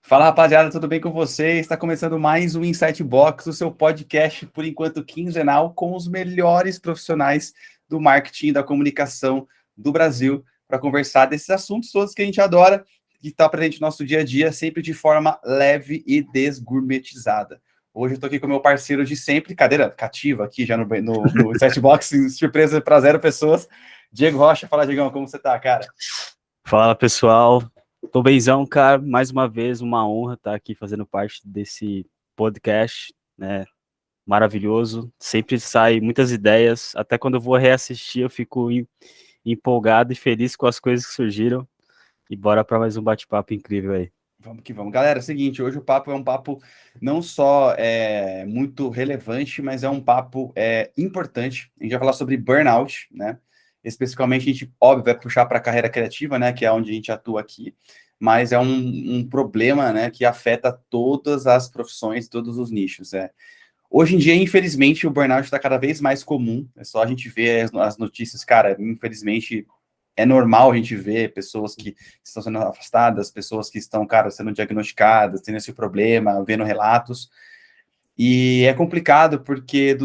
Fala, rapaziada, tudo bem com vocês? Está começando mais um Insight Box, o seu podcast, por enquanto, quinzenal, com os melhores profissionais do marketing e da comunicação do Brasil, para conversar desses assuntos todos que a gente adora, que está presente no nosso dia a dia, sempre de forma leve e desgourmetizada. Hoje eu estou aqui com o meu parceiro de sempre, cadeira cativa aqui já no Insight Box, surpresa para 0 pessoas, Diego Rocha. Fala, Diegão, como você tá, cara? Fala, pessoal. Tô benzão, cara. Mais uma vez, uma honra estar aqui fazendo parte desse podcast, né? Maravilhoso. Sempre sai muitas ideias. Até quando eu vou reassistir, eu fico empolgado e feliz com as coisas que surgiram. E bora para mais um bate-papo incrível aí. Vamos que vamos. Galera, é o seguinte, hoje o papo é um papo não só muito relevante, mas é um papo importante. A gente vai falar sobre burnout, né? Especificamente, a gente, óbvio, vai puxar para a carreira criativa, né? Que é onde a gente atua aqui, mas é um problema, né? Que afeta todas as profissões, todos os nichos. Hoje em dia, infelizmente, o burnout está cada vez mais comum. É só a gente ver as notícias, cara, infelizmente é normal a gente ver pessoas que estão sendo afastadas, pessoas que estão, cara, sendo diagnosticadas, tendo esse problema, vendo relatos. E é complicado porque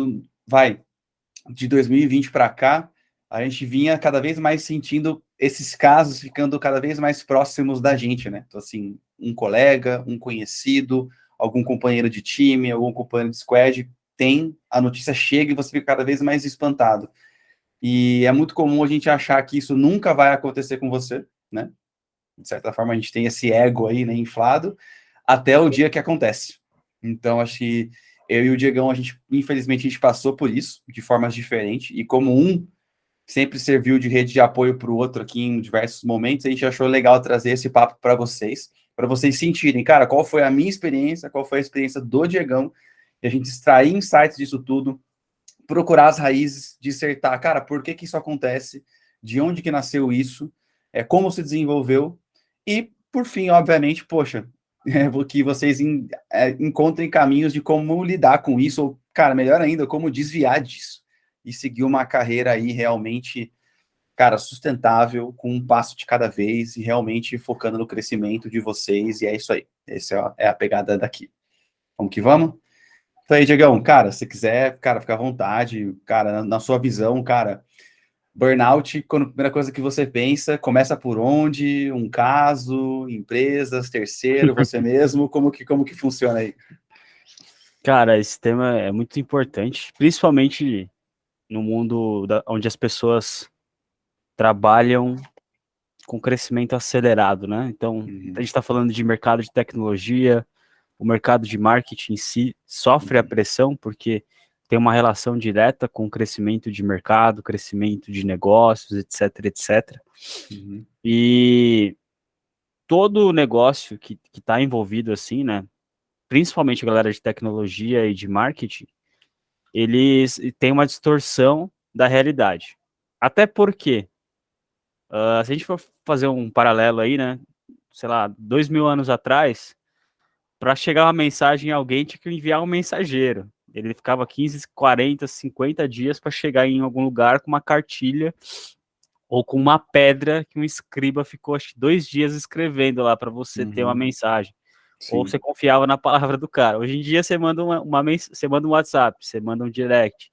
de 2020 para cá, a gente vinha cada vez mais sentindo esses casos ficando cada vez mais próximos da gente, né? Então, assim, um colega, um conhecido, algum companheiro de time, algum companheiro de squad, a notícia chega e você fica cada vez mais espantado. E é muito comum a gente achar que isso nunca vai acontecer com você, né? De certa forma, a gente tem esse ego aí, né, inflado, até o dia que acontece. Então, acho que eu e o Diegão, infelizmente, a gente passou por isso, de formas diferentes, e como um sempre serviu de rede de apoio para o outro aqui em diversos momentos, a gente achou legal trazer esse papo para vocês sentirem, cara, qual foi a minha experiência, qual foi a experiência do Diegão, e a gente extrair insights disso tudo, procurar as raízes, dissertar, cara, por que isso acontece, de onde que nasceu isso, como se desenvolveu, e, por fim, obviamente, poxa, que vocês encontrem caminhos de como lidar com isso, ou, cara, melhor ainda, como desviar disso, e seguir uma carreira aí realmente, cara, sustentável, com um passo de cada vez, e realmente focando no crescimento de vocês, e é isso aí, essa é a pegada daqui. Vamos que vamos? Então aí, Diegão, cara, se quiser, cara, fica à vontade, cara, na sua visão, cara, burnout, quando a primeira coisa que você pensa, começa por onde? Um caso, empresas, terceiro, você mesmo, como que funciona aí? Cara, esse tema é muito importante, principalmente no mundo onde as pessoas trabalham com crescimento acelerado, né? Então, a gente está falando de mercado de tecnologia. O mercado de marketing em si sofre a pressão porque tem uma relação direta com o crescimento de mercado, crescimento de negócios, etc, etc. E todo negócio que está envolvido assim, né, principalmente a galera de tecnologia e de marketing, eles têm uma distorção da realidade. Até porque, se a gente for fazer um paralelo aí, né, sei lá, 2000 anos atrás, para chegar uma mensagem a alguém, tinha que enviar um mensageiro. Ele ficava 15, 40, 50 dias para chegar em algum lugar com uma cartilha ou com uma pedra que um escriba ficou, acho que 2 dias escrevendo lá para você ter uma mensagem. Sim. Ou você confiava na palavra do cara. Hoje em dia você manda você manda um WhatsApp, você manda um direct.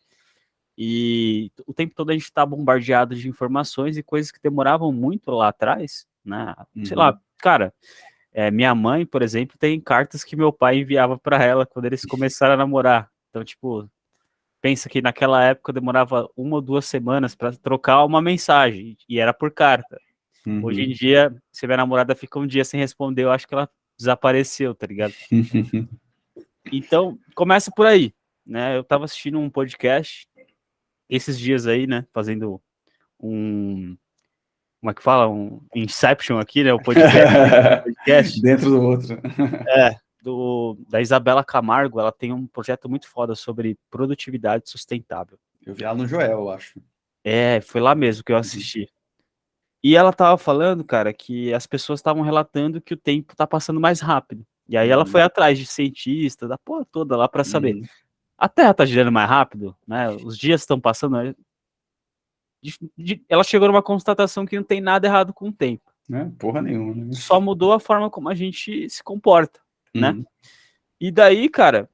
E o tempo todo a gente está bombardeado de informações e coisas que demoravam muito lá atrás, né? Sei lá, cara, minha mãe, por exemplo, tem cartas que meu pai enviava para ela quando eles começaram a namorar. Então, tipo, pensa que naquela época demorava 1 ou 2 semanas para trocar uma mensagem, e era por carta. Hoje em dia, se minha namorada fica um dia sem responder, eu acho que ela desapareceu, tá ligado? Então, começa por aí, né? Eu tava assistindo um podcast esses dias aí, né? Fazendo como é que fala? Um Inception aqui, né? O podcast. Dentro do outro. Da Isabela Camargo. Ela tem um projeto muito foda sobre produtividade sustentável. Eu vi ela no Joel, eu acho. Foi lá mesmo que eu assisti. E ela tava falando, cara, que as pessoas estavam relatando que o tempo tá passando mais rápido. E aí ela foi atrás de cientista, da porra toda lá para saber. A Terra tá girando mais rápido, né? Os dias estão passando. Ela chegou numa constatação que não tem nada errado com o tempo. Né? Porra nenhuma, né? Só mudou a forma como a gente se comporta, né? Uhum. E daí, cara,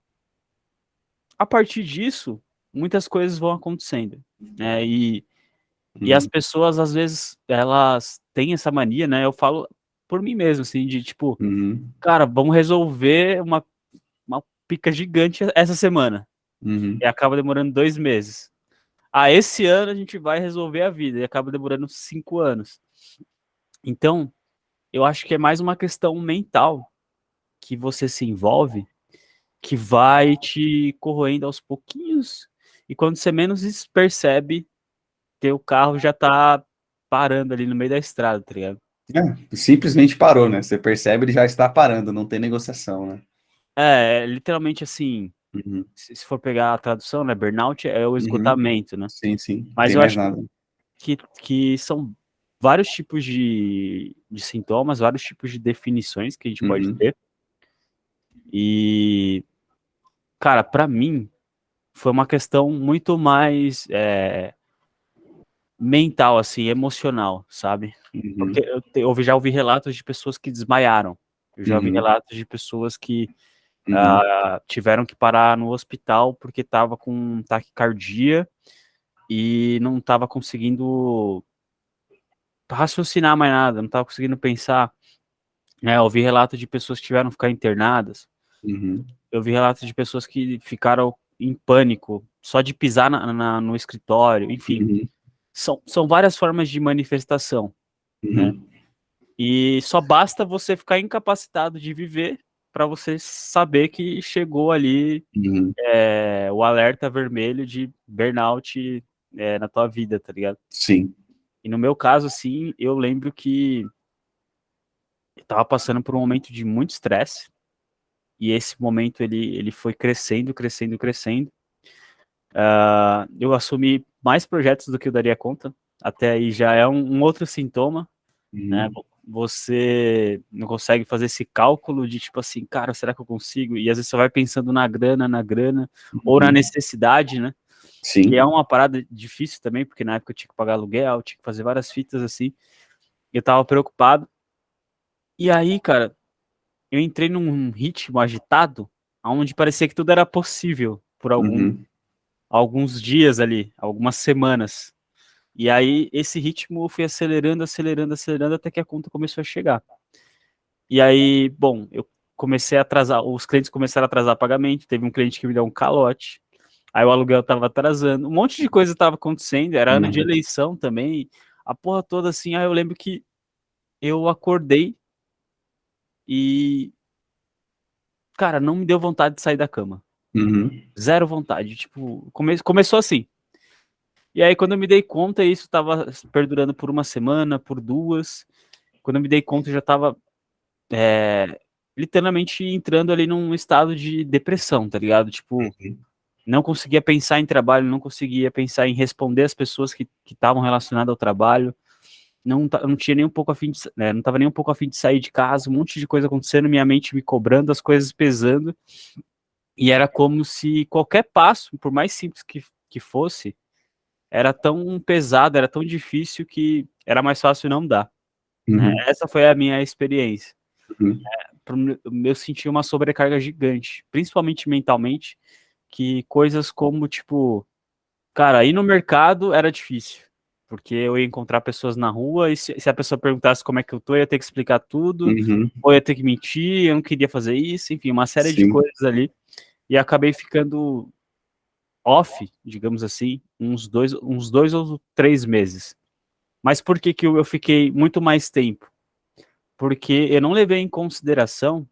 a partir disso, muitas coisas vão acontecendo, né? E as Uhum. pessoas, às vezes, elas têm essa mania, né? Eu falo por mim mesmo, assim, de tipo, Uhum. cara, vamos resolver uma pica gigante essa semana. Uhum. E acaba demorando 2 meses. Ah, esse ano a gente vai resolver a vida. E acaba demorando 5 anos. Então, eu acho que é mais uma questão mental que você se envolve, que vai te corroendo aos pouquinhos. E quando você menos percebe, teu carro já tá parando ali no meio da estrada, tá ligado? Simplesmente parou, né? Você percebe, ele já está parando, não tem negociação, né? Literalmente assim, Uhum. se for pegar a tradução, né, burnout é o Uhum. esgotamento, né? Sim, sim. Mas Tem eu mais acho nada. que são vários tipos de sintomas, vários tipos de definições que a gente pode Uhum. ter. E, cara, pra mim, foi uma questão muito mais mental, assim, emocional, sabe? Porque Uhum. eu já ouvi relatos de pessoas que desmaiaram. Eu já ouvi Uhum. relatos de pessoas que Uhum. tiveram que parar no hospital porque tava com taquicardia e não tava conseguindo raciocinar mais nada, não tava conseguindo pensar. Eu ouvi relatos de pessoas que tiveram que ficar internadas. Uhum. Eu vi relatos de pessoas que ficaram em pânico só de pisar no escritório. Enfim, Uhum. são várias formas de manifestação, né? Uhum. E só basta você ficar incapacitado de viver para você saber que chegou ali Uhum. o alerta vermelho de burnout na tua vida, tá ligado? Sim. E no meu caso, assim, eu lembro que eu tava passando por um momento de muito estresse, e esse momento ele foi crescendo, crescendo, crescendo. Eu assumi mais projetos do que eu daria conta, até aí já é um outro sintoma, né? Uhum. Você não consegue fazer esse cálculo de tipo assim, cara, será que eu consigo? E às vezes você vai pensando na grana, ou na Uhum. necessidade, né? Que é Sim. uma parada difícil também, porque na época eu tinha que pagar aluguel, tinha que fazer várias fitas assim, eu tava preocupado. E aí, cara, eu entrei num ritmo agitado, onde parecia que tudo era possível por Uhum. alguns dias ali, algumas semanas. E aí, esse ritmo eu fui acelerando, acelerando, acelerando, até que a conta começou a chegar. E aí, bom, eu comecei a atrasar, os clientes começaram a atrasar pagamento, teve um cliente que me deu um calote, aí o aluguel tava atrasando, um monte de coisa tava acontecendo, era ano de Uhum. eleição também, a porra toda assim. Aí eu lembro que eu acordei e, cara, não me deu vontade de sair da cama. Uhum. Zero vontade, tipo, começou assim. E aí, quando eu me dei conta, isso tava perdurando por uma semana, por duas. Quando eu me dei conta, eu já tava literalmente entrando ali num estado de depressão, tá ligado? Tipo, Uhum. não conseguia pensar em trabalho, não conseguia pensar em responder as pessoas que estavam relacionadas ao trabalho, não tinha nem um pouco a fim de, não tava nem um pouco a fim de sair de casa, um monte de coisa acontecendo, minha mente me cobrando, as coisas pesando, e era como se qualquer passo, por mais simples que fosse, era tão pesado, era tão difícil que era mais fácil não dar, né? Uhum. Essa foi a minha experiência. Uhum. Eu senti uma sobrecarga gigante, principalmente mentalmente, que coisas como, tipo, cara, ir no mercado era difícil, porque eu ia encontrar pessoas na rua e se a pessoa perguntasse como é que eu tô, eu ia ter que explicar tudo, Uhum. ou eu ia ter que mentir, eu não queria fazer isso, enfim, uma série de Sim. coisas ali, e acabei ficando off, digamos assim, uns dois ou 3 meses. Mas por que que eu fiquei muito mais tempo? Porque eu não levei em consideração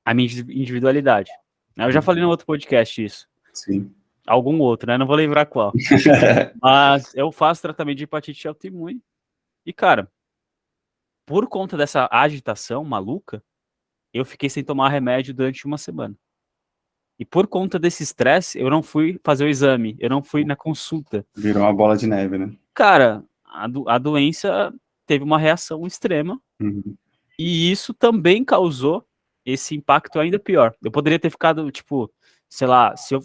a minha individualidade. Eu já falei no outro podcast isso. Sim. Algum outro, né? Não vou lembrar qual. Mas eu faço tratamento de hepatite autoimune. E, cara, por conta dessa agitação maluca, eu fiquei sem tomar remédio durante uma semana. E por conta desse estresse, eu não fui fazer o exame, eu não fui na consulta. Virou uma bola de neve, né? Cara, a doença teve uma reação extrema. Uhum. E isso também causou esse impacto ainda pior. Eu poderia ter ficado, tipo, sei lá, se eu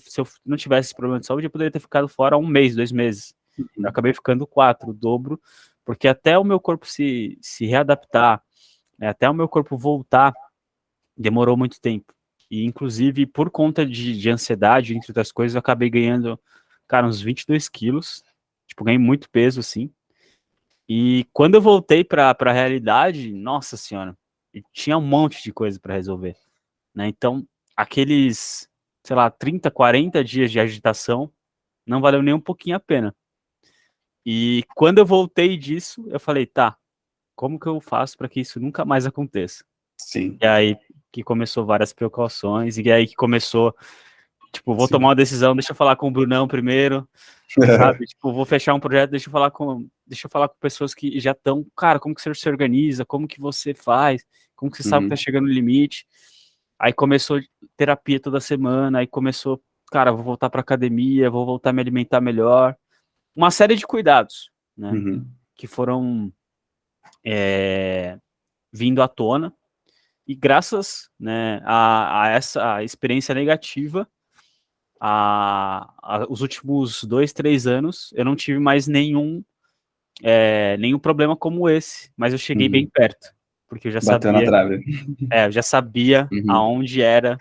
não tivesse esse problema de saúde, eu poderia ter ficado fora 1 mês, 2 meses. Eu Uhum. acabei ficando 4, o dobro, porque até o meu corpo se readaptar, né, até o meu corpo voltar, demorou muito tempo. E, inclusive, por conta de ansiedade, entre outras coisas, eu acabei ganhando, cara, uns 22 quilos. Tipo, ganhei muito peso, assim. E quando eu voltei pra realidade, nossa senhora, tinha um monte de coisa para resolver, né? Então, aqueles, sei lá, 30, 40 dias de agitação não valeu nem um pouquinho a pena. E quando eu voltei disso, eu falei, tá, como que eu faço para que isso nunca mais aconteça? Sim, E aí que começou várias precauções, e aí que começou, tipo, vou tomar sim. uma decisão, deixa eu falar com o Brunão primeiro, sabe? Tipo, vou fechar um projeto, deixa eu falar com pessoas que já estão, cara, como que você se organiza, como que você faz, como que você sabe que tá Uhum. chegando no limite. Aí começou terapia toda semana, aí começou, cara, vou voltar pra academia, vou voltar a me alimentar melhor. Uma série de cuidados, né? Uhum. Que foram vindo à tona. E graças, né, a essa experiência negativa, os últimos 2, 3 anos, eu não tive mais nenhum problema como esse, mas eu cheguei bem Uhum. perto, porque Bateu na trave. eu já sabia Uhum. aonde era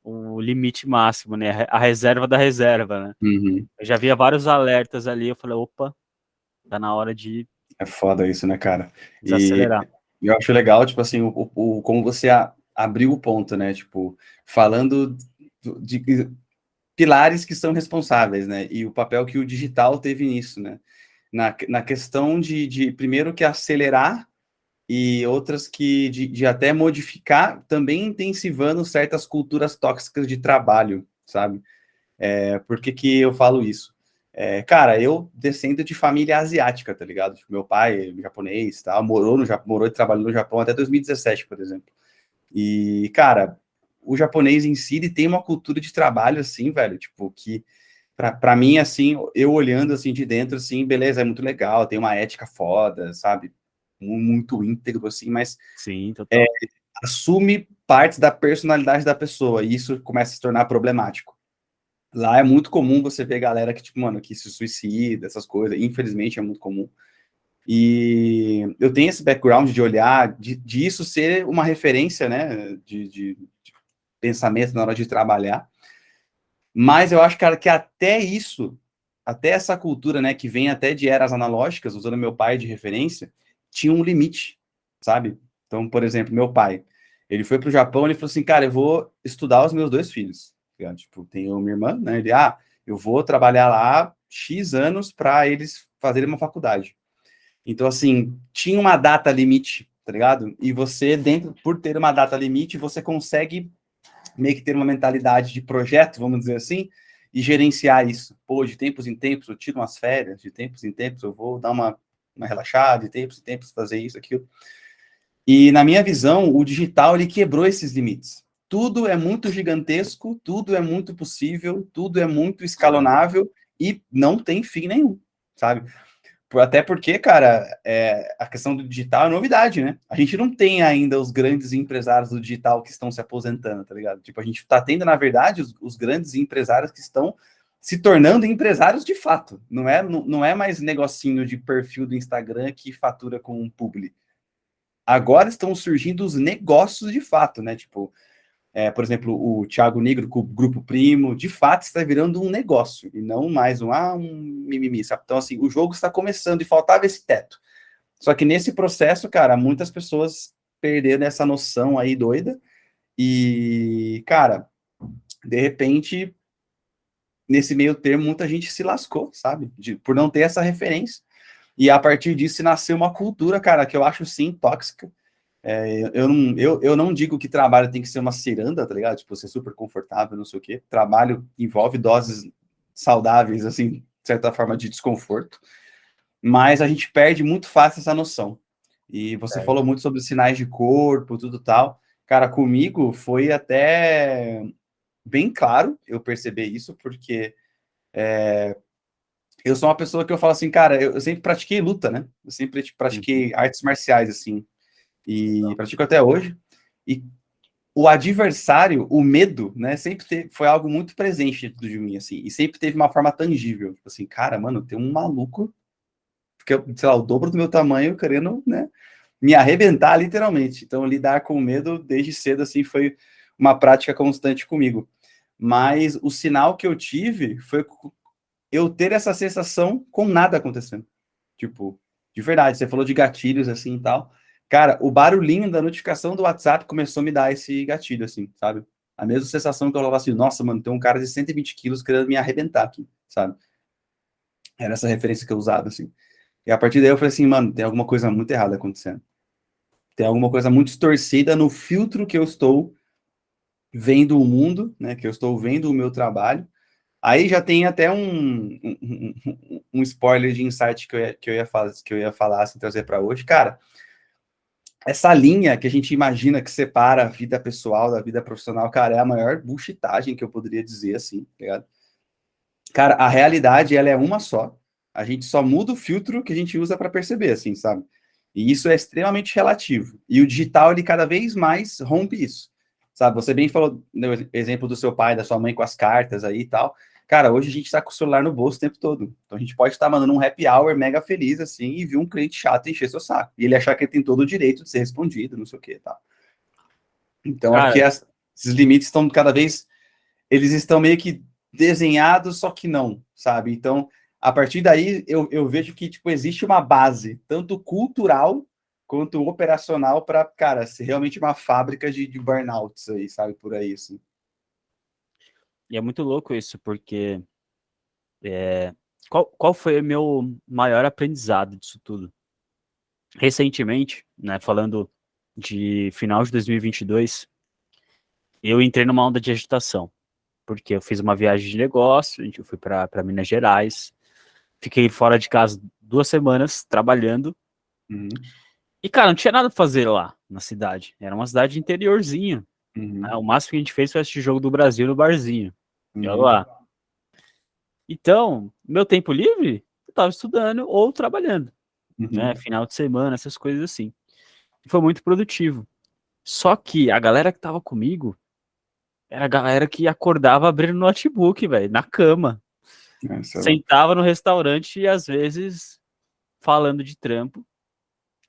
o limite máximo, né, a reserva da reserva, né. Uhum. Eu já via vários alertas ali, eu falei, opa, tá na hora de É foda isso, né, cara? E desacelerar. eu acho legal, tipo assim, como você abriu o ponto, né? Tipo, falando de pilares que são responsáveis, né? E o papel que o digital teve nisso, né? Na questão de primeiro que acelerar e outras que de até modificar, também intensivando certas culturas tóxicas de trabalho, sabe? Por que que eu falo isso? Cara, eu descendo de família asiática, tá ligado? Tipo, meu pai é japonês, tá? Morou no Japão, morou e trabalhou no Japão até 2017, por exemplo. E, cara, o japonês em si, ele tem uma cultura de trabalho, assim, velho, tipo, que pra mim, assim, eu olhando, assim, de dentro, assim, beleza, é muito legal, tem uma ética foda, sabe? Muito íntegro, assim, mas Sim, total. assume partes da personalidade da pessoa, e isso começa a se tornar problemático. Lá é muito comum você ver galera que, tipo, mano, que se suicida, essas coisas. Infelizmente é muito comum. E eu tenho esse background de olhar, de isso ser uma referência, né, de pensamento na hora de trabalhar. Mas eu acho, cara, que até isso, até essa cultura, né, que vem até de eras analógicas, usando meu pai de referência, tinha um limite, sabe? Então, por exemplo, meu pai, ele foi pro Japão, ele falou assim, cara, eu vou estudar os meus dois filhos. Tá ligado? Tipo, tenho minha irmã, né? Ele, eu vou trabalhar lá X anos para eles fazerem uma faculdade. Então, assim, tinha uma data limite, tá ligado? E você, dentro, por ter uma data limite, você consegue meio que ter uma mentalidade de projeto, vamos dizer assim, e gerenciar isso. Pô, de tempos em tempos eu tiro umas férias, de tempos em tempos eu vou dar uma relaxada, de tempos em tempos fazer isso, aquilo. E na minha visão, o digital ele quebrou esses limites. Tudo é muito gigantesco, tudo é muito possível, tudo é muito escalonável e não tem fim nenhum, sabe? Até porque, cara, a questão do digital é novidade, né? A gente não tem ainda os grandes empresários do digital que estão se aposentando, tá ligado? Tipo, a gente tá tendo, na verdade, os grandes empresários que estão se tornando empresários de fato. Não é mais negocinho de perfil do Instagram que fatura com um publi. Agora estão surgindo os negócios de fato, né? Tipo, por exemplo, o Thiago Negro com o Grupo Primo, de fato está virando um negócio e não mais um mimimi, sabe? Então, assim, o jogo está começando e faltava esse teto. Só que nesse processo, cara, muitas pessoas perderam essa noção aí doida e, cara, de repente, nesse meio termo, muita gente se lascou, sabe? Por não ter essa referência. E a partir disso nasceu uma cultura, cara, que eu acho sim tóxica. Eu não digo que trabalho tem que ser uma ciranda, tá ligado? Tipo, ser super confortável, não sei o quê. Trabalho envolve doses saudáveis, assim, de certa forma, de desconforto. Mas a gente perde muito fácil essa noção. E você falou muito sobre sinais de corpo, tudo tal. Cara, comigo foi até bem claro eu perceber isso, porque eu sou uma pessoa que eu falo assim, cara, eu sempre pratiquei luta, né? Eu sempre Uhum. pratiquei artes marciais, assim, e pratico até hoje. E o adversário, o medo, né, foi algo muito presente dentro de mim, assim, e sempre teve uma forma tangível, tipo assim, cara, mano, tem um maluco que é, sei lá, o dobro do meu tamanho, querendo, né, me arrebentar literalmente. Então, lidar com o medo desde cedo, assim, foi uma prática constante comigo. Mas o sinal que eu tive foi eu ter essa sensação com nada acontecendo. Tipo, de verdade, você falou de gatilhos assim e tal. Cara, o barulhinho da notificação do WhatsApp começou a me dar esse gatilho, assim, sabe? A mesma sensação que eu falava assim, nossa, mano, tem um cara de 120 quilos querendo me arrebentar aqui, sabe? Era essa referência que eu usava, assim. E a partir daí eu falei assim, mano, tem alguma coisa muito errada acontecendo. Tem alguma coisa muito distorcida no filtro que eu estou vendo o mundo, né? Que eu estou vendo o meu trabalho. Aí já tem até um spoiler de insight que eu ia falar, assim, trazer para hoje. Cara, essa linha que a gente imagina que separa a vida pessoal da vida profissional, cara, é a maior bullshitagem que eu poderia dizer, assim, tá ligado? Cara, a realidade, ela é uma só. A gente só muda o filtro que a gente usa para perceber, assim, sabe? E isso é extremamente relativo. E o digital, ele cada vez mais rompe isso. Sabe? Você bem falou no exemplo do seu pai, da sua mãe com as cartas aí e tal. Cara, hoje a gente está com o celular no bolso o tempo todo. Então a gente pode estar mandando um happy hour mega feliz, assim, e ver um cliente chato encher seu saco. E ele achar que ele tem todo o direito de ser respondido, não sei o que e tal. Então acho que Cara, esses limites estão cada vez eles estão meio que desenhados, só que não, sabe? Então, a partir daí, eu vejo que, tipo, existe uma base, tanto cultural quanto operacional, para, cara, ser realmente uma fábrica de burnouts aí, sabe? Por aí, assim. e é muito louco isso, porque qual foi o meu maior aprendizado disso tudo? Recentemente, né, falando de final de 2022, eu entrei numa onda de agitação, porque eu fiz uma viagem de negócio, eu fui para Minas Gerais, fiquei fora de casa 2 semanas trabalhando, Uhum, e cara, não tinha nada pra fazer lá na cidade, era uma cidade interiorzinho, né? uhum, O máximo que a gente fez foi assistir jogo do Brasil no barzinho, e olha uhum, lá. Então, meu tempo livre, eu tava estudando ou trabalhando, né, uhum, final de semana, essas coisas assim. E foi muito produtivo. Só que a galera que tava comigo era a galera que acordava abrindo notebook, velho, na cama. isso é louco. Sentava no restaurante e às vezes falando de trampo.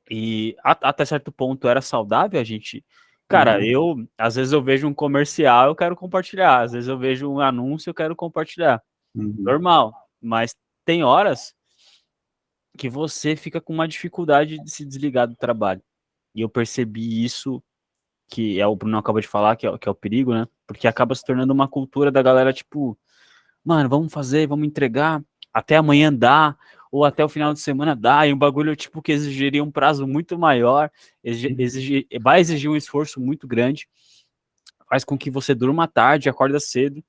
E até certo ponto era saudável a gente. Cara, Uhum, às vezes eu vejo um comercial, eu quero compartilhar. Às vezes eu vejo um anúncio, eu quero compartilhar. uhum, Normal. Mas tem horas que você fica com uma dificuldade de se desligar do trabalho. E eu percebi isso, que é o Bruno acabou de falar, que é o perigo, né? Porque acaba se tornando uma cultura da galera, tipo, mano, vamos fazer, vamos entregar, até amanhã dá, ou até o final de semana dá, e um bagulho, tipo, que exigiria um prazo muito maior, vai exigir um esforço muito grande, faz com que você durma tarde, acorda cedo,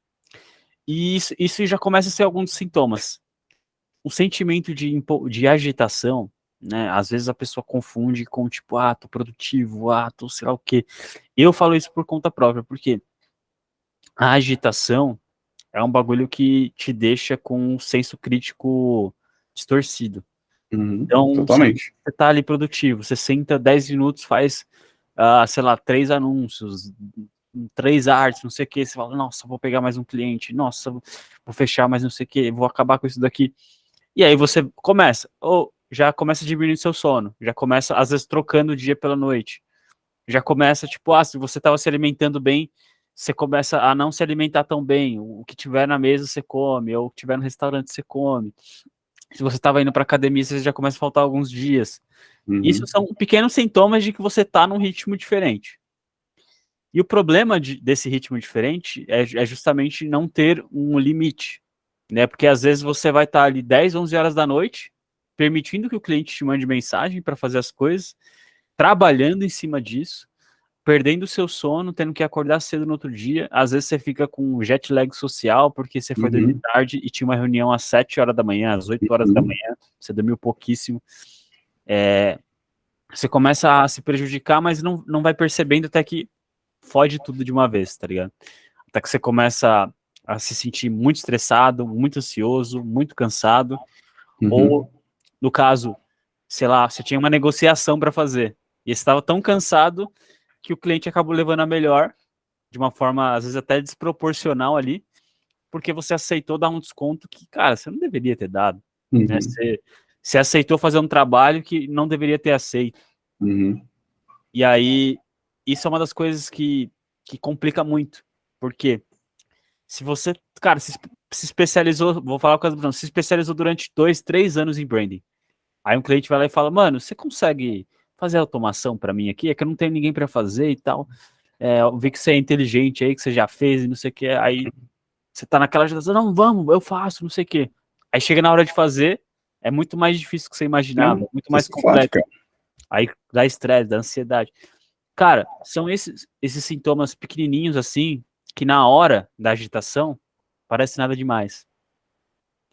e isso já começa a ser alguns sintomas. O sentimento de agitação, né? Às vezes a pessoa confunde com tipo, tô produtivo, tô sei lá o quê. Eu falo isso por conta própria, porque a agitação é um bagulho que te deixa com um senso crítico distorcido. uhum, Então, totalmente. você tá ali produtivo, você senta 10 minutos, faz, sei lá, 3 anúncios, 3 artes, não sei o que, você fala, nossa, vou pegar mais um cliente, nossa, vou fechar mais não sei o que, vou acabar com isso daqui. E aí você começa, ou já começa diminuindo seu sono, já começa, às vezes, trocando o dia pela noite. Já começa, tipo, se você estava se alimentando bem, você começa a não se alimentar tão bem. O que tiver na mesa você come, ou o que tiver no restaurante você come. Se você estava indo para academia, você já começa a faltar alguns dias. Isso Uhum, são pequenos sintomas de que você está num ritmo diferente. E o problema desse ritmo diferente é justamente não ter um limite, né? Porque às vezes você vai estar ali 10, 11 horas da noite, permitindo que o cliente te mande mensagem para fazer as coisas, trabalhando em cima disso, perdendo o seu sono, tendo que acordar cedo no outro dia. Às vezes você fica com jet lag social, porque você foi dormir uhum, tarde e tinha uma reunião às 7 horas da manhã, às 8 horas da uhum, manhã, você dormiu pouquíssimo. Você começa a se prejudicar, mas não vai percebendo até que fode tudo de uma vez, tá ligado? Até que você começa a se sentir muito estressado, muito ansioso, muito cansado, ou, uhum, no caso, sei lá, você tinha uma negociação para fazer, e você estava tão cansado que o cliente acabou levando a melhor, de uma forma, às vezes, até desproporcional ali, porque você aceitou dar um desconto que, cara, você não deveria ter dado, né? uhum, Você Você aceitou fazer um trabalho que não deveria ter aceito. Uhum. E aí, isso é uma das coisas que complica muito. Porque se você, cara, se especializou, vou falar com as Bruno, se especializou durante 2, 3 anos em branding. Aí um cliente vai lá e fala, mano, você consegue fazer automação para mim aqui? É que eu não tenho ninguém para fazer e tal. Eu vi que você é inteligente aí, que você já fez e não sei o que. Aí você tá naquela agitação, não, vamos, eu faço, não sei o que. Aí chega na hora de fazer, é muito mais difícil do que você imaginava, Não, muito você mais se fode, complexo. cara. Aí dá estresse, dá ansiedade. Cara, são esses sintomas pequenininhos assim, que na hora da agitação, parece nada demais.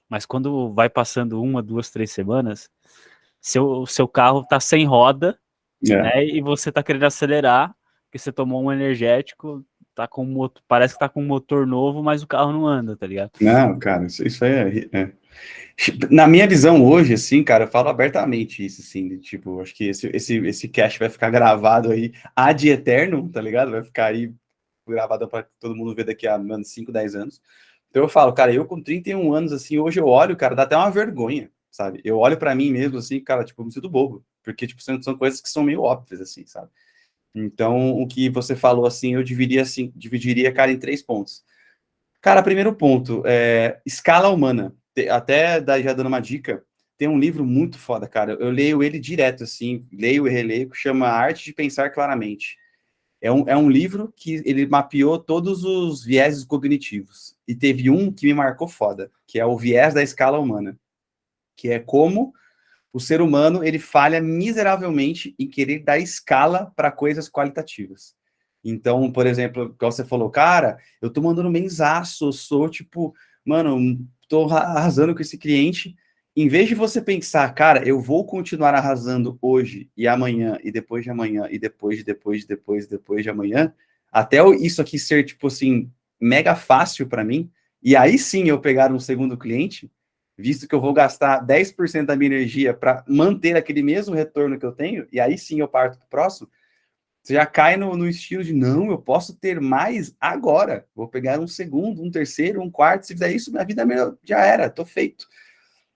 Mas quando vai passando 1, 2, 3 semanas, seu carro tá sem roda, É. né? E você tá querendo acelerar, porque você tomou um energético, tá com motor, parece que tá com um motor novo, mas o carro não anda, tá ligado? Não, cara, isso aí é. Na minha visão hoje, assim, cara, eu falo abertamente isso, assim, de, tipo, acho que esse cast vai ficar gravado aí ad eterno, tá ligado? Vai ficar aí gravado para todo mundo ver daqui a, mano, 5, 10 anos. Então eu falo, cara, eu com 31 anos, assim, hoje eu olho, cara, dá até uma vergonha, sabe? Eu olho para mim mesmo, assim, cara, tipo, eu me sinto bobo, porque, tipo, são coisas que são meio óbvias, assim, sabe? Então, o que você falou, assim, eu dividiria, cara, em 3 pontos. Cara, primeiro ponto, escala humana. Até já dando uma dica, tem um livro muito foda, cara. Eu leio ele direto, assim, leio e releio, que chama Arte de Pensar Claramente. É um livro que ele mapeou todos os vieses cognitivos. E teve um que me marcou foda, que é o viés da escala humana, que é como o ser humano ele falha miseravelmente em querer dar escala para coisas qualitativas. Então, por exemplo, igual você falou, cara, eu tô mandando mensaço, sou tipo, mano, tô arrasando com esse cliente. Em vez de você pensar, cara, eu vou continuar arrasando hoje e amanhã e depois de amanhã e depois de amanhã, até isso aqui ser tipo assim mega fácil para mim, e aí sim eu pegar um segundo cliente, visto que eu vou gastar 10% da minha energia para manter aquele mesmo retorno que eu tenho, e aí sim eu parto para o próximo, você já cai no estilo de, não, eu posso ter mais agora, vou pegar um segundo, um terceiro, um quarto, se fizer isso, minha vida já era, tô feito.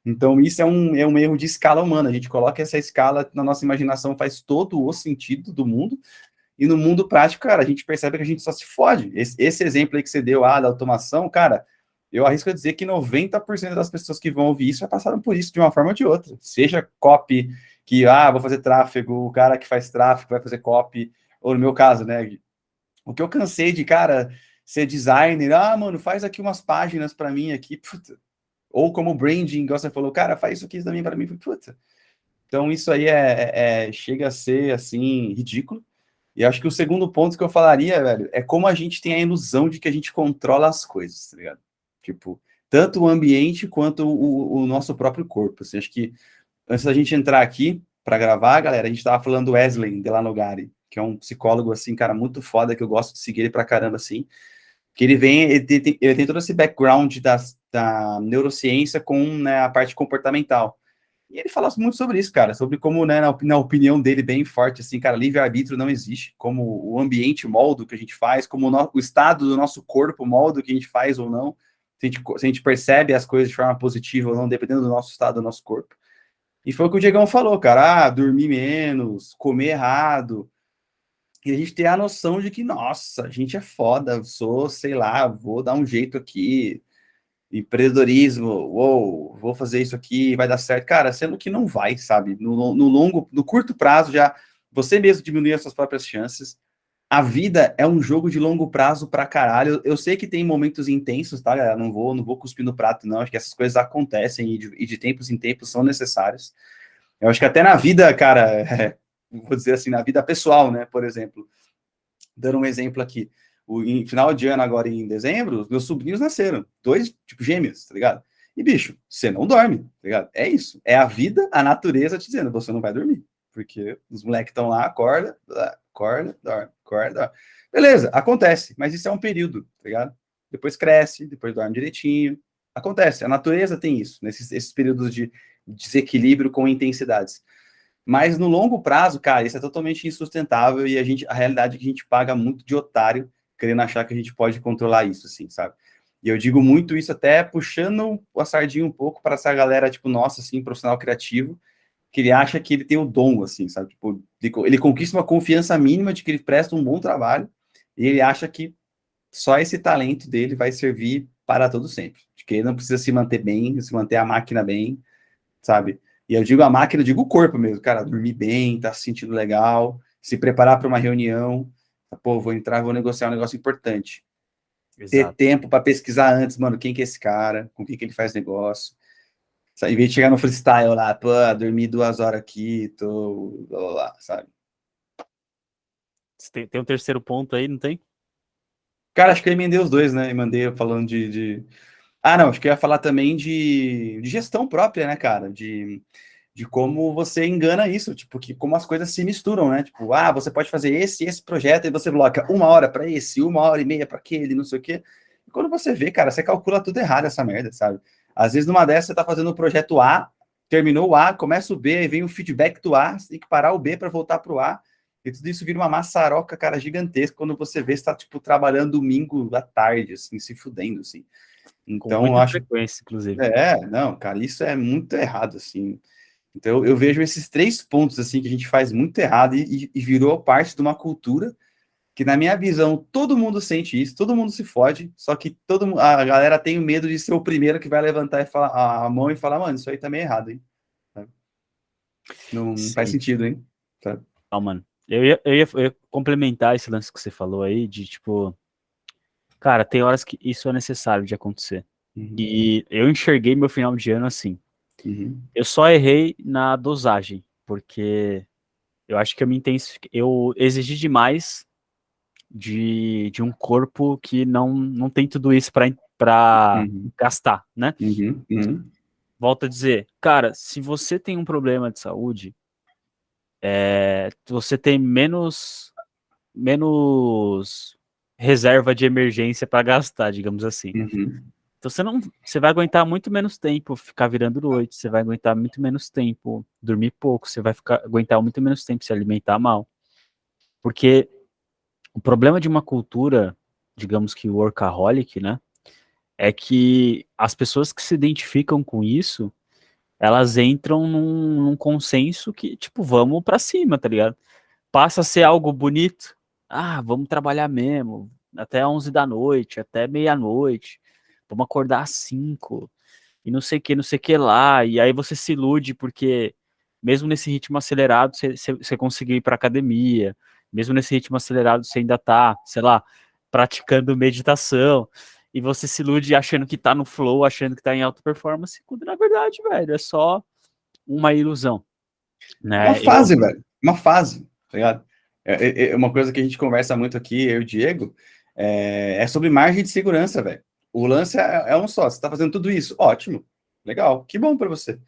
Então isso é um erro de escala humana, a gente coloca essa escala na nossa imaginação, faz todo o sentido do mundo, e no mundo prático, cara, a gente percebe que a gente só se fode. Esse exemplo aí que você deu, da automação, cara, eu arrisco a dizer que 90% das pessoas que vão ouvir isso já passaram por isso de uma forma ou de outra. Seja copy, que, vou fazer tráfego, o cara que faz tráfego vai fazer copy, ou no meu caso, né, o que eu cansei de, cara, ser designer, mano, faz aqui umas páginas para mim aqui, puta. Ou como branding, igual você falou, cara, faz isso aqui também para mim, puta. Então isso aí chega a ser, assim, ridículo. E acho que o segundo ponto que eu falaria, velho, é como a gente tem a ilusão de que a gente controla as coisas, tá ligado? Tipo, tanto o ambiente quanto o nosso próprio corpo. Assim, acho que antes da gente entrar aqui para gravar, galera, a gente tava falando do Wesley Delanogari, que é um psicólogo, assim, cara, muito foda, que eu gosto de seguir ele pra caramba, assim, que ele tem todo esse background da neurociência com, né, a parte comportamental. E ele fala muito sobre isso, cara, sobre como, né, na opinião dele, bem forte, assim, cara, livre-arbítrio não existe, como o ambiente molda o que a gente faz, como o estado do nosso corpo molda o que a gente faz ou não, se a gente percebe as coisas de forma positiva ou não, dependendo do nosso estado do nosso corpo. E foi o que o Diegão falou, cara, dormir menos, comer errado, e a gente ter a noção de que, nossa, a gente é foda, eu sou, sei lá, vou dar um jeito aqui, empreendedorismo, uou, vou fazer isso aqui, vai dar certo. Cara, sendo que não vai, sabe? No curto prazo, já você mesmo diminuir as suas próprias chances. A vida é um jogo de longo prazo pra caralho. Eu sei que tem momentos intensos, tá, galera? Não vou cuspir no prato, não. Acho que essas coisas acontecem e de tempos em tempos são necessários. Eu acho que até na vida, cara, vou dizer assim, na vida pessoal, né? Por exemplo, dando um exemplo aqui. Em final de ano, agora em dezembro, meus sobrinhos nasceram. Dois, tipo, gêmeos, tá ligado? E, bicho, você não dorme, tá ligado? É isso. É a vida, a natureza te dizendo, você não vai dormir. Porque os moleques estão lá, acorda, dorme, acorda, dorme. Beleza, acontece, mas isso é um período, tá ligado? Depois cresce, depois dorme direitinho. Acontece, a natureza tem isso, nesses períodos de desequilíbrio com intensidades. Mas no longo prazo, cara, isso é totalmente insustentável e a realidade é que a gente paga muito de otário querendo achar que a gente pode controlar isso, assim, sabe? E eu digo muito isso até puxando a sardinha um pouco para essa galera, tipo, nossa, assim, profissional criativo, que ele acha que ele tem o dom, assim, sabe? Tipo, ele conquista uma confiança mínima de que ele presta um bom trabalho e ele acha que só esse talento dele vai servir para todo sempre. De que ele não precisa se manter bem, se manter a máquina bem, sabe? E eu digo a máquina, eu digo o corpo mesmo, cara, dormir bem, tá se sentindo legal, se preparar para uma reunião, pô, vou entrar, vou negociar um negócio importante. Ter Exato. tempo para pesquisar antes, mano, quem que é esse cara, com quem que ele faz negócio. Sabe? Em vez de chegar no freestyle lá, pô, dormi 2 horas aqui, tô, blá, blá, blá, sabe? Tem um terceiro ponto aí, não tem? Cara, acho que eu emendei os dois, né? Emendei falando Ah, não, acho que eu ia falar também de gestão própria, né, cara? De como você engana isso, tipo, que como as coisas se misturam, né? Tipo, você pode fazer esse projeto e você bloca 1 hora para esse, 1 hora e meia para aquele, não sei o quê. E quando você vê, cara, você calcula tudo errado essa merda, sabe? Às vezes numa dessas você tá fazendo o projeto A, terminou o A, começa o B, aí vem o feedback do A, você tem que parar o B para voltar pro A. E tudo isso vira uma maçaroca, cara, gigantesca quando você vê, você tá, tipo, trabalhando domingo à tarde, assim, se fudendo, assim. Com Então, eu muita acho. frequência, inclusive. Não, cara, isso é muito errado, assim. Então, eu vejo esses 3 pontos, assim, que a gente faz muito errado e virou parte de uma cultura que, na minha visão, todo mundo sente isso, todo mundo se fode, só que a galera tem o medo de ser o primeiro que vai levantar e falar a mão e falar, mano, isso aí tá meio errado, hein? Sabe? Não faz Sim. sentido, hein? Sabe? Não, mano. Eu ia complementar esse lance que você falou aí, de tipo, cara, tem horas que isso é necessário de acontecer. Uhum, E eu enxerguei meu final de ano assim. uhum, Eu só errei na dosagem, porque eu acho que eu exigi demais de um corpo que não tem tudo isso pra uhum, gastar, né? uhum, uhum, Volto a dizer, cara, se você tem um problema de saúde, você tem menos reserva de emergência para gastar, digamos assim. uhum. Então você vai aguentar muito menos tempo ficar virando noite, você vai aguentar muito menos tempo dormir pouco, você vai aguentar muito menos tempo se alimentar mal. Porque o problema de uma cultura, digamos que workaholic, né, é que as pessoas que se identificam com isso, elas entram num consenso que, tipo, vamos pra cima, tá ligado? Passa a ser algo bonito. Ah, vamos trabalhar mesmo, até 11 da noite, até meia-noite. Vamos acordar às 5 e não sei que lá. E aí você se ilude porque mesmo nesse ritmo acelerado, você conseguiu ir para academia. Mesmo nesse ritmo acelerado, você ainda tá, sei lá, praticando meditação. E você se ilude achando que tá no flow, achando que tá em alta performance, quando na verdade, velho, é só uma ilusão, Uma né? fase, velho. Uma fase, tá ligado? É uma coisa que a gente conversa muito aqui, eu e o Diego, é sobre margem de segurança, velho. O lance é um só. Você tá fazendo tudo isso, ótimo, legal, que bom para você.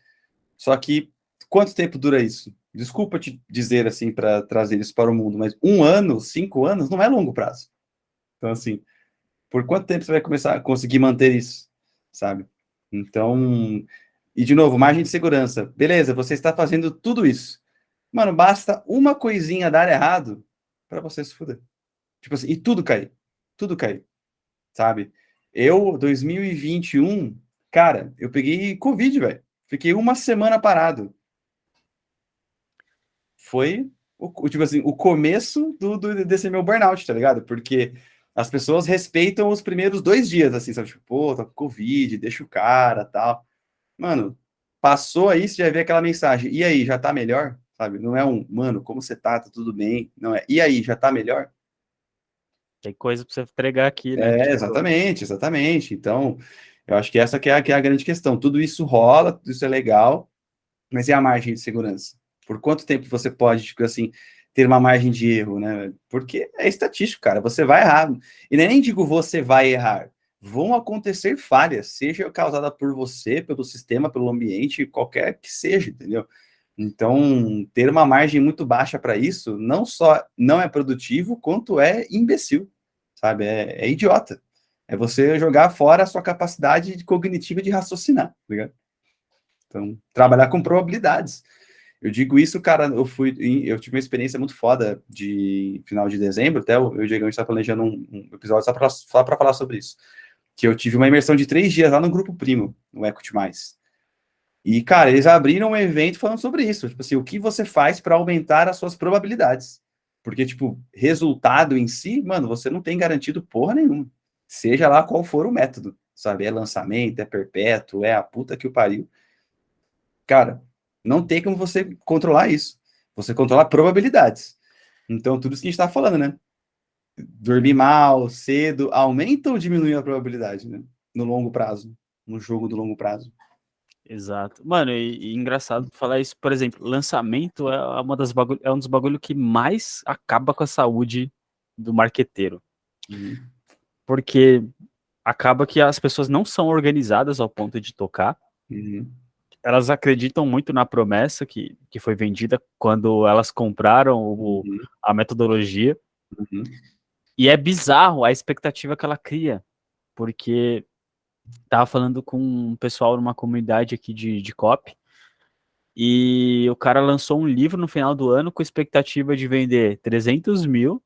Só que quanto tempo dura isso? Desculpa te dizer assim para trazer isso para o mundo, mas 1 ano, 5 anos não é longo prazo. Então, assim, por quanto tempo você vai começar a conseguir manter isso, sabe? Então, e de novo, margem de segurança. Beleza, você está fazendo tudo isso. Mano, basta uma coisinha dar errado para você se fuder. Tipo assim, e tudo cair. Tudo cair, sabe? Eu, 2021, cara, eu peguei Covid, velho. Fiquei uma semana parado. Foi tipo assim, o começo desse meu burnout, tá ligado? Porque as pessoas respeitam os primeiros 2 dias, assim, sabe? Tipo, pô, tá com Covid, deixa o cara, tal. Mano, passou aí, você já vê aquela mensagem. E aí, já tá melhor? Sabe? Não é mano, como você tá? Tá tudo bem? Não é. E aí, já tá melhor? Tem coisa pra você entregar aqui, né? É, Tipo, exatamente, exatamente. Então, eu acho que essa que é a grande questão. Tudo isso rola, tudo isso é legal, mas e a margem de segurança? Por quanto tempo você pode, tipo assim, ter uma margem de erro, né? Porque é estatístico, cara. Você vai errar. E nem digo você vai errar. Vão acontecer falhas, seja causada por você, pelo sistema, pelo ambiente, qualquer que seja, entendeu? Então, ter uma margem muito baixa para isso, não só não é produtivo, quanto é imbecil, sabe? É idiota. É você jogar fora a sua capacidade cognitiva de raciocinar, tá ligado? Então, sim. trabalhar com probabilidades. Eu digo isso, cara, eu tive uma experiência muito foda de final de dezembro, até eu e o Diego, a gente tá planejando um episódio só para falar sobre isso. que eu tive uma imersão de 3 dias lá no Grupo Primo, no Equity Mais. E, cara, eles abriram um evento falando sobre isso. Tipo assim, o que você faz para aumentar as suas probabilidades? Porque, tipo, resultado em si, mano, você não tem garantido porra nenhuma. Seja lá qual for o método, sabe? É lançamento, é perpétuo, é a puta que o pariu. Cara, não tem como você controlar isso. Você controla probabilidades. Então, tudo isso que a gente tá falando, né? Dormir mal, cedo, aumenta ou diminui a probabilidade, né? No longo prazo, no jogo do longo prazo. Exato. Mano, e engraçado falar isso, por exemplo, lançamento é um dos bagulho que mais acaba com a saúde do marqueteiro. Uhum. Porque acaba que as pessoas não são organizadas ao ponto de tocar. Uhum. Elas acreditam muito na promessa que foi vendida quando elas compraram Uhum. a metodologia. Uhum. E é bizarro a expectativa que ela cria. Porque tava falando com um pessoal numa comunidade aqui de copy. E o cara lançou um livro no final do ano com expectativa de vender 300 mil,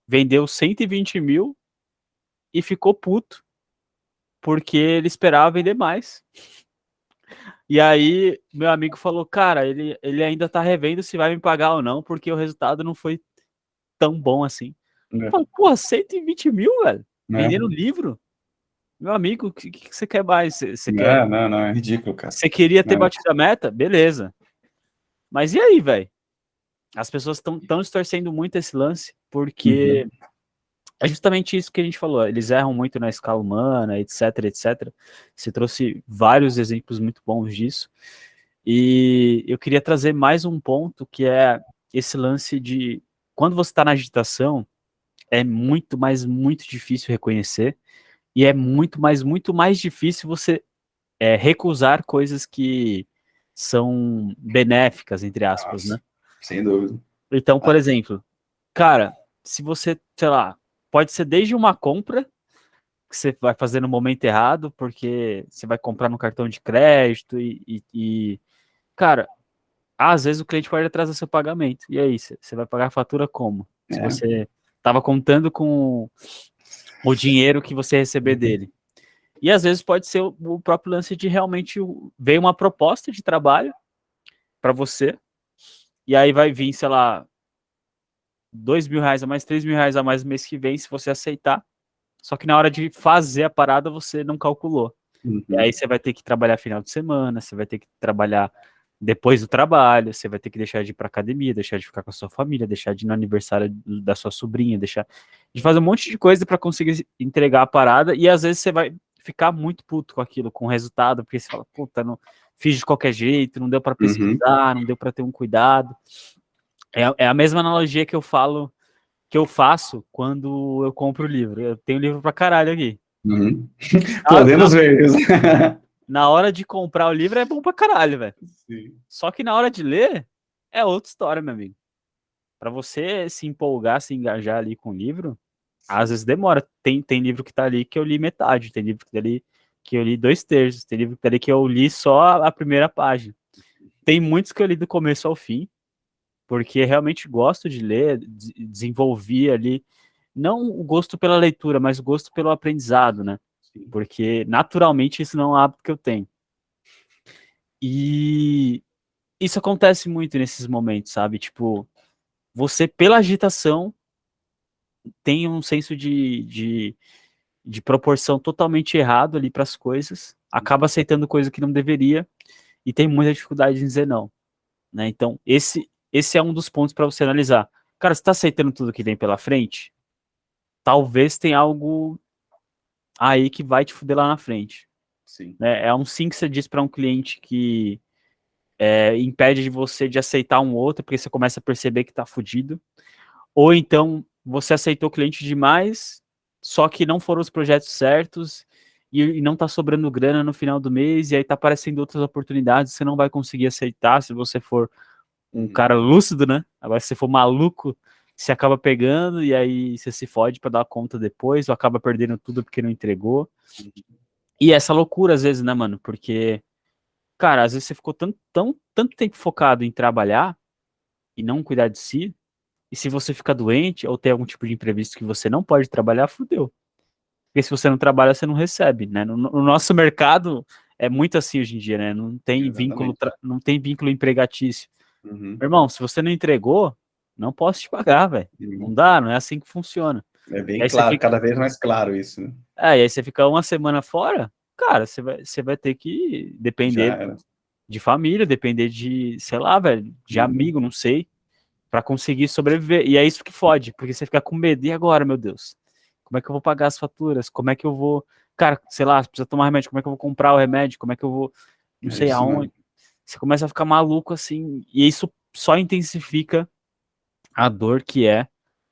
vendeu 120 mil e ficou puto, porque ele esperava vender mais. E aí, meu amigo falou, cara, ele ainda tá revendo se vai me pagar ou não, porque o resultado não foi tão bom assim. Eu falo, porra, 120 mil, velho? Vendendo livro? Meu amigo, o que você quer mais? Você quer... Não, é ridículo, cara. Você queria ter Não. batido a meta? Beleza. Mas e aí, velho? As pessoas estão distorcendo muito esse lance, porque Uhum. é justamente isso que a gente falou. Eles erram muito na escala humana, etc, etc. Você trouxe vários exemplos muito bons disso. E eu queria trazer mais um ponto, que é esse lance de quando você está na agitação, é muito, mas muito difícil reconhecer. E é muito mais difícil você recusar coisas que são benéficas, entre aspas, né? Nossa, sem dúvida. Então, por Ah, exemplo, cara, se você, sei lá, pode ser desde uma compra que você vai fazer no momento errado, porque você vai comprar no cartão de crédito cara, às vezes o cliente pode atrasar seu pagamento. E aí, você vai pagar a fatura como? Se é. você estava contando com o dinheiro que você receber dele. E às vezes pode ser o próprio lance de realmente veio uma proposta de trabalho para você, e aí vai vir, sei lá, R$ 2.000 a mais, R$ 3.000 a mais no mês que vem, se você aceitar. Só que na hora de fazer a parada, você não calculou. E aí Uhum. você vai ter que trabalhar final de semana, você vai ter que trabalhar depois do trabalho, você vai ter que deixar de ir pra academia, deixar de ficar com a sua família, deixar de ir no aniversário da sua sobrinha, deixar de fazer um monte de coisa para conseguir entregar a parada, e às vezes você vai ficar muito puto com aquilo, com o resultado, porque você fala, puta, não fiz de qualquer jeito, não deu para Uhum. pesquisar, não deu para ter um cuidado. É a mesma analogia que eu falo, que eu faço quando eu compro o livro. Eu tenho livro pra caralho aqui. Uhum. Na, na, Podemos ver isso. na hora de comprar o livro é bom pra caralho, velho. Sim. Só que na hora de ler, é outra história, meu amigo. Pra você se empolgar, se engajar ali com o livro, às vezes demora. Tem livro que tá ali que eu li metade, tem livro que tá ali que eu li 2/3, tem livro que tá ali que eu li só a primeira página. Tem muitos que eu li do começo ao fim, porque realmente gosto de ler, desenvolvi ali, não o gosto pela leitura, mas o gosto pelo aprendizado, né? Sim. Porque naturalmente isso não é um hábito que eu tenho. E isso acontece muito nesses momentos, sabe? Tipo, você, pela agitação, tem um senso de proporção totalmente errado ali para as coisas, acaba aceitando coisa que não deveria e tem muita dificuldade em dizer não, né? Então, esse é um dos pontos para você analisar. Cara, você está aceitando tudo que vem pela frente? Talvez tenha algo aí que vai te fuder lá na frente, Sim. né? É um sim que você diz para um cliente que impede de você de aceitar um outro, porque você começa a perceber que tá fudido. Ou então você aceitou o cliente demais, só que não foram os projetos certos e não tá sobrando grana no final do mês, e aí tá aparecendo outras oportunidades, você não vai conseguir aceitar se você for um Uhum. cara lúcido, né? Agora, se você for maluco, você acaba pegando e aí você se fode para dar conta depois, ou acaba perdendo tudo porque não entregou. E essa loucura às vezes, né, mano? Porque, cara, às vezes você ficou tanto tempo focado em trabalhar e não cuidar de si, e se você ficar doente ou tem algum tipo de imprevisto que você não pode trabalhar, fudeu. Porque se você não trabalha, você não recebe, né? No nosso mercado é muito assim hoje em dia, né? Não tem vínculo, Exatamente. não tem vínculo empregatício. Uhum. Meu irmão, se você não entregou, não posso te pagar, velho. Não Uhum. dá, não é assim que funciona. É E bem aí você claro, fica, cada vez mais claro isso, né? e aí você fica uma semana fora, cara, você vai ter que Já depender era. de família, depender de, sei lá, velho, de Uhum. amigo, não sei, pra conseguir sobreviver. E é isso que fode, porque você fica com medo. E agora, meu Deus? Como é que eu vou pagar as faturas? Como é que eu vou, cara, sei lá, precisa tomar remédio, como é que eu vou comprar o remédio? Como é que eu vou, não É sei isso aonde. mesmo. Você começa a ficar maluco assim, e isso só intensifica a dor que é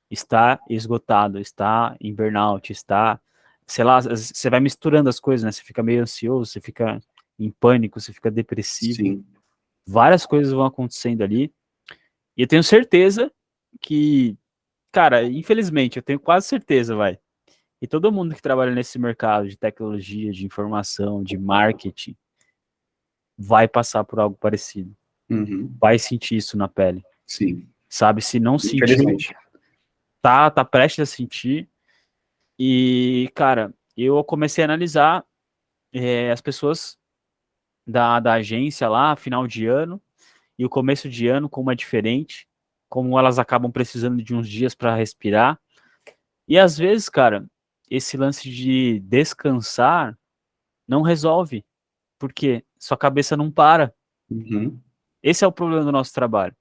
estar esgotado, estar em burnout, estar, sei lá, você vai misturando as coisas, né? Você fica meio ansioso, você fica em pânico, você fica depressivo. Sim. Várias coisas vão acontecendo ali. E eu tenho certeza que, cara, infelizmente, eu tenho quase certeza, vai. E todo mundo que trabalha nesse mercado de tecnologia, de informação, de marketing, vai passar por algo parecido. Uhum. Vai sentir isso na pele. Sim. Sabe? Se não sentiu, Infelizmente. tá prestes a sentir. E, cara, eu comecei a analisar as pessoas da agência lá, final de ano, e o começo de ano, como é diferente, como elas acabam precisando de uns dias para respirar. E às vezes, cara, esse lance de descansar não resolve, porque sua cabeça não para. Uhum. Esse é o problema do nosso trabalho.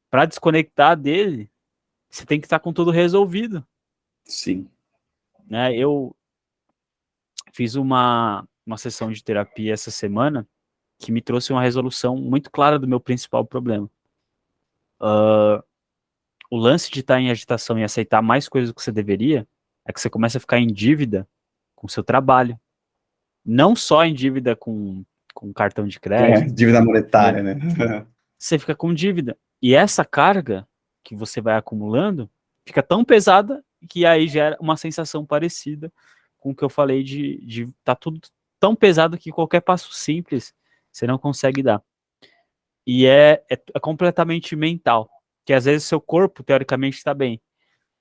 Para desconectar dele, você tem que estar com tudo resolvido, Sim. né? Eu fiz uma sessão de terapia essa semana que me trouxe uma resolução muito clara do meu principal problema. O lance de estar em agitação e aceitar mais coisas do que você deveria é que você começa a ficar em dívida com o seu trabalho. Não só em dívida com cartão de É, crédito, dívida monetária, né? você fica com dívida. E essa carga que você vai acumulando fica tão pesada que aí gera uma sensação parecida com o que eu falei de tá tudo tão pesado que qualquer passo simples você não consegue dar. E é completamente mental. Que às vezes seu corpo, teoricamente, está bem.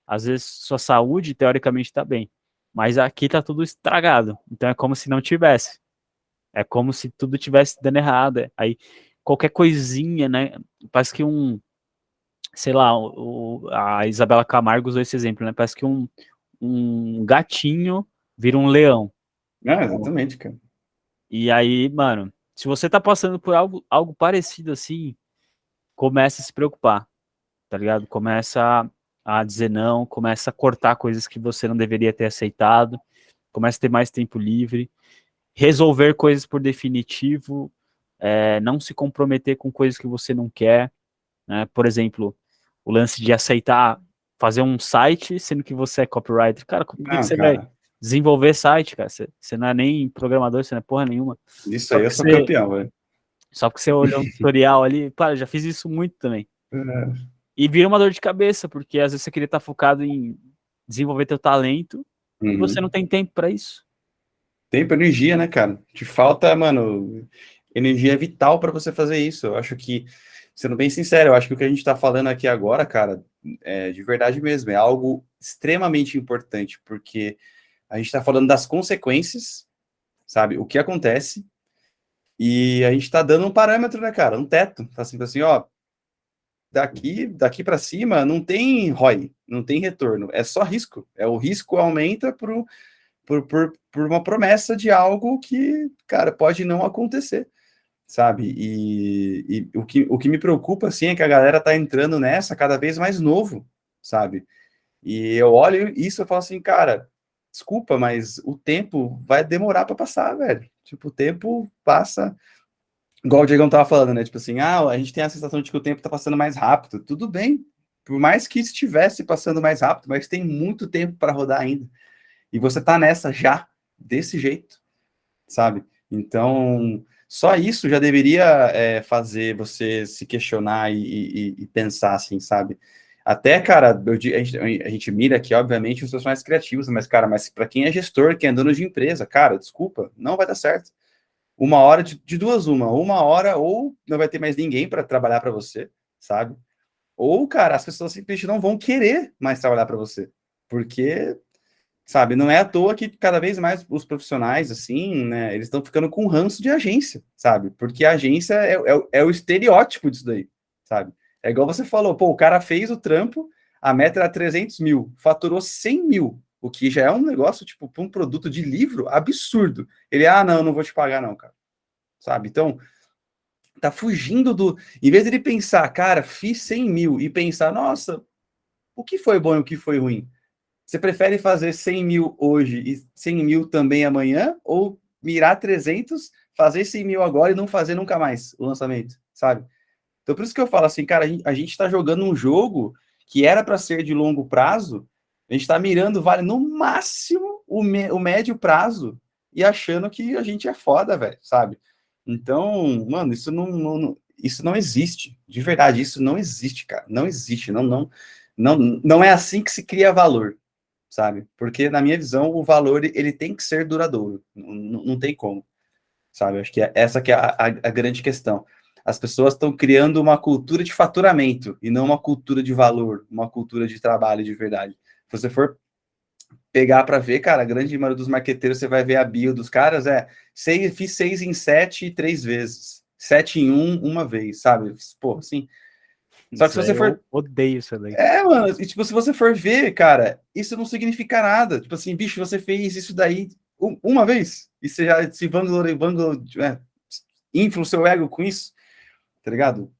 Às vezes sua saúde, teoricamente, está bem. Mas aqui tá tudo estragado. Então é como se não tivesse. É como se tudo tivesse dando errado. Aí qualquer coisinha, né? Parece que sei lá, a Isabela Camargo usou esse exemplo, né? Parece que um gatinho vira um leão. Ah, exatamente, cara. E aí, mano, se você tá passando por algo parecido assim, começa a se preocupar, tá ligado? Começa a dizer não, começa a cortar coisas que você não deveria ter aceitado, começa a ter mais tempo livre, resolver coisas por definitivo, não se comprometer com coisas que você não quer, né? Por exemplo, o lance de aceitar fazer um site, sendo que você é copywriter. Cara, por que Não, você vai cara, desenvolver site, cara? Você não é nem programador, você não é porra nenhuma. isso Só aí eu porque sou você, campeão, velho. só porque você olhou um tutorial ali, cara, já fiz isso muito também. É, E vira uma dor de cabeça, porque às vezes você queria estar focado em desenvolver teu talento e você não uhum. tem tempo para isso. Tempo, energia, né, cara? Te falta, mano, energia é vital para você fazer isso. Eu acho que, sendo bem sincero, eu acho que o que a gente tá falando aqui agora, cara, é de verdade mesmo, é algo extremamente importante, porque a gente tá falando das consequências, sabe? O que acontece, e a gente tá dando um parâmetro, né, cara? Um teto. Tá assim, ó, daqui para cima não tem ROI, não tem retorno, é só risco. É o risco aumenta por uma promessa de algo que, cara, pode não acontecer, sabe? E o que me preocupa, assim, é que a galera tá entrando nessa cada vez mais novo, sabe? E eu olho isso e falo assim, cara, desculpa, mas o tempo vai demorar para passar, velho. Tipo, o tempo passa, igual o Diegão tava falando, né? Tipo assim, a gente tem a sensação de que o tempo tá passando mais rápido. Tudo bem, por mais que estivesse passando mais rápido, mas tem muito tempo para rodar ainda. E você tá nessa já, desse jeito, sabe? Então, só isso já deveria fazer você se questionar e pensar assim, sabe? Até, cara, a gente mira aqui, obviamente, os profissionais criativos, mas, cara, mas para quem é gestor, quem é dono de empresa, cara, desculpa, não vai dar certo. Uma hora de duas, uma hora, ou não vai ter mais ninguém para trabalhar para você, sabe? Ou, cara, as pessoas simplesmente não vão querer mais trabalhar para você, porque sabe? Não é à toa que cada vez mais os profissionais, assim, né, eles estão ficando com ranço de agência, sabe? Porque a agência é o estereótipo disso daí, sabe? É igual você falou, pô, o cara fez o trampo, a meta era 300 mil, faturou 100 mil, o que já é um negócio, tipo, para um produto de livro, absurdo. Ele, não, não vou te pagar não, cara, sabe? Então, tá fugindo do... Em vez de ele pensar, cara, fiz 100 mil, e pensar, nossa, o que foi bom e o que foi ruim? Você prefere fazer 100 mil hoje e 100 mil também amanhã? Ou mirar 300, fazer 100 mil agora e não fazer nunca mais o lançamento, sabe? Então, por isso que eu falo assim, cara, a gente tá jogando um jogo que era para ser de longo prazo, a gente tá mirando, vale no máximo o médio prazo e achando que a gente é foda, velho, sabe? Então, mano, isso não existe. De verdade, isso não existe, cara. Não existe. Não é assim que se cria valor, sabe? Porque, na minha visão, o valor ele tem que ser duradouro. Não tem como, sabe? Acho que essa que é a grande questão. As pessoas estão criando uma cultura de faturamento e não uma cultura de valor, uma cultura de trabalho de verdade. Se você for pegar para ver, cara, a grande maioria dos marqueteiros, você vai ver a bio dos caras, fiz 6 em 7 3 vezes. 7 em uma vez, sabe? Pô, assim. Só que se você for. Eu odeio isso daí. Mano, e tipo, se você for ver, cara, isso não significa nada. Tipo assim, bicho, você fez isso daí uma vez e você já se infla o seu ego com isso, tá ligado?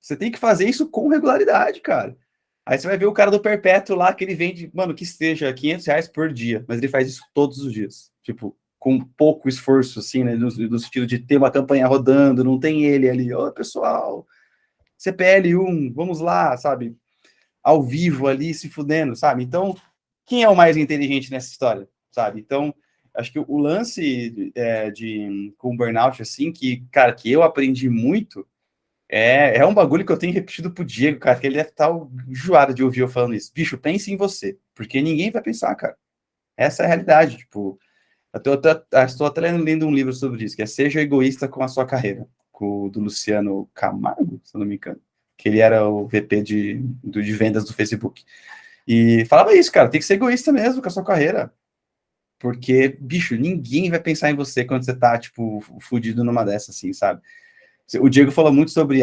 Você tem que fazer isso com regularidade, cara. Aí você vai ver o cara do Perpétuo lá, que ele vende, mano, que esteja R$ 500 por dia, mas ele faz isso todos os dias. Tipo, com pouco esforço, assim, né? No sentido de ter uma campanha rodando, não tem ele ali, ô pessoal, CPL1, vamos lá, sabe? Ao vivo ali, se fudendo, sabe? Então, quem é o mais inteligente nessa história, sabe? Então, acho que o lance com burnout, assim, que, cara, que eu aprendi muito, é um bagulho que eu tenho repetido pro Diego, cara, que ele deve estar enjoado de ouvir eu falando isso. Bicho, pense em você, porque ninguém vai pensar, cara. Essa é a realidade, tipo, estou até lendo um livro sobre isso, que é Seja Egoísta com a Sua Carreira, do Luciano Camargo, se eu não me engano, que ele era o VP de vendas do Facebook. E falava isso, cara, tem que ser egoísta mesmo com a sua carreira, porque, bicho, ninguém vai pensar em você quando você tá, tipo, fudido numa dessa, assim, sabe? O Diego falou muito sobre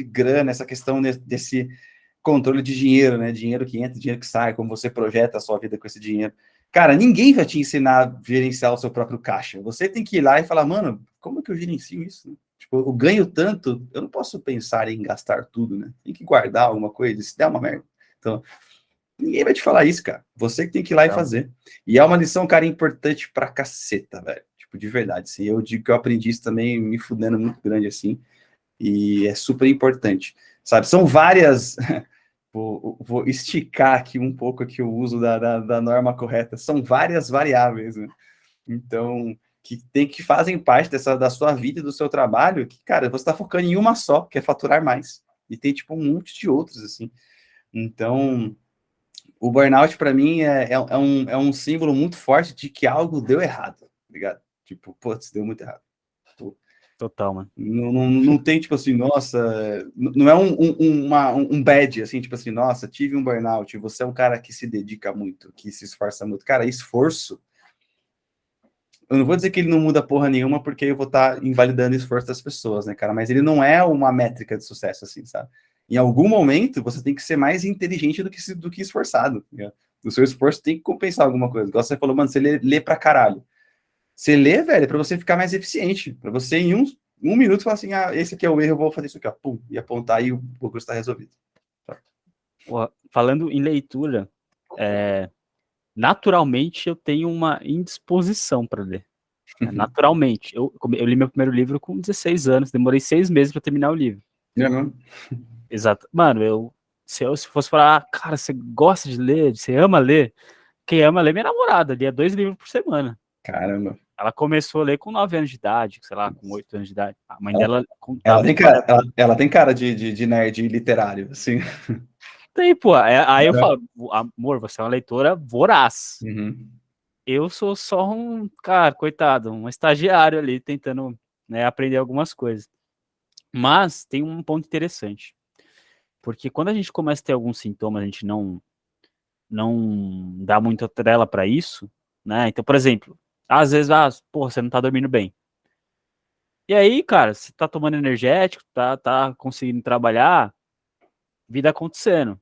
grana, essa questão desse controle de dinheiro, né? Dinheiro que entra, dinheiro que sai, como você projeta a sua vida com esse dinheiro. Cara, ninguém vai te ensinar a gerenciar o seu próprio caixa. Você tem que ir lá e falar, mano, como é que eu gerencio isso? Tipo, eu ganho tanto, eu não posso pensar em gastar tudo, né? Tem que guardar alguma coisa, se der uma merda. Então, ninguém vai te falar isso, cara. Você que tem que ir lá e fazer. E é uma lição, cara, importante pra caceta, velho. Tipo, de verdade. Assim, eu digo que eu aprendi isso também me fudendo muito grande, assim. E é super importante, sabe? São várias... Vou esticar aqui um pouco aqui o uso da norma correta. São várias variáveis, né? Então, que fazem parte da sua vida e do seu trabalho, que, cara, você está focando em uma só, que é faturar mais. E tem, tipo, um monte de outros, assim. Então, o burnout, para mim, é um símbolo muito forte de que algo deu errado, tá ligado? Tipo, putz, deu muito errado. Total, mano. Não tem, tipo assim, nossa, não é um bad, assim, tipo assim, nossa, tive um burnout, você é um cara que se dedica muito, que se esforça muito. Cara, esforço, eu não vou dizer que ele não muda porra nenhuma, porque eu vou estar invalidando o esforço das pessoas, né, cara? Mas ele não é uma métrica de sucesso, assim, sabe? Em algum momento, você tem que ser mais inteligente do que esforçado, né? O seu esforço tem que compensar alguma coisa. Igual você falou, mano, você lê pra caralho. Você lê, velho, para você ficar mais eficiente. Para você, em um minuto, falar assim: esse aqui é o erro, eu vou fazer isso aqui, ó. Pum, e apontar e o bagulho está resolvido. Tá. Falando em leitura, naturalmente eu tenho uma indisposição para ler. Naturalmente. Eu li meu primeiro livro com 16 anos, demorei 6 meses para terminar o livro. É mesmo? Exato. Mano, se fosse falar, cara, você gosta de ler, você ama ler? Quem ama ler é minha namorada, lia 2 livros por semana. Caramba. Ela começou a ler com 9 anos de idade, sei lá, com 8 anos de idade. A mãe Ela, dela ela contava tem história. cara, ela tem cara de nerd literário, assim. Tem, pô. Aí eu falo, amor, você é uma leitora voraz. Uhum. Eu sou só um, cara, coitado, um estagiário ali tentando, né, aprender algumas coisas. Mas tem um ponto interessante. Porque quando a gente começa a ter alguns sintomas, a gente não dá muita trela para isso, né? Então, por exemplo, às vezes, porra, você não tá dormindo bem. E aí, cara, você tá tomando energético, tá conseguindo trabalhar, vida acontecendo.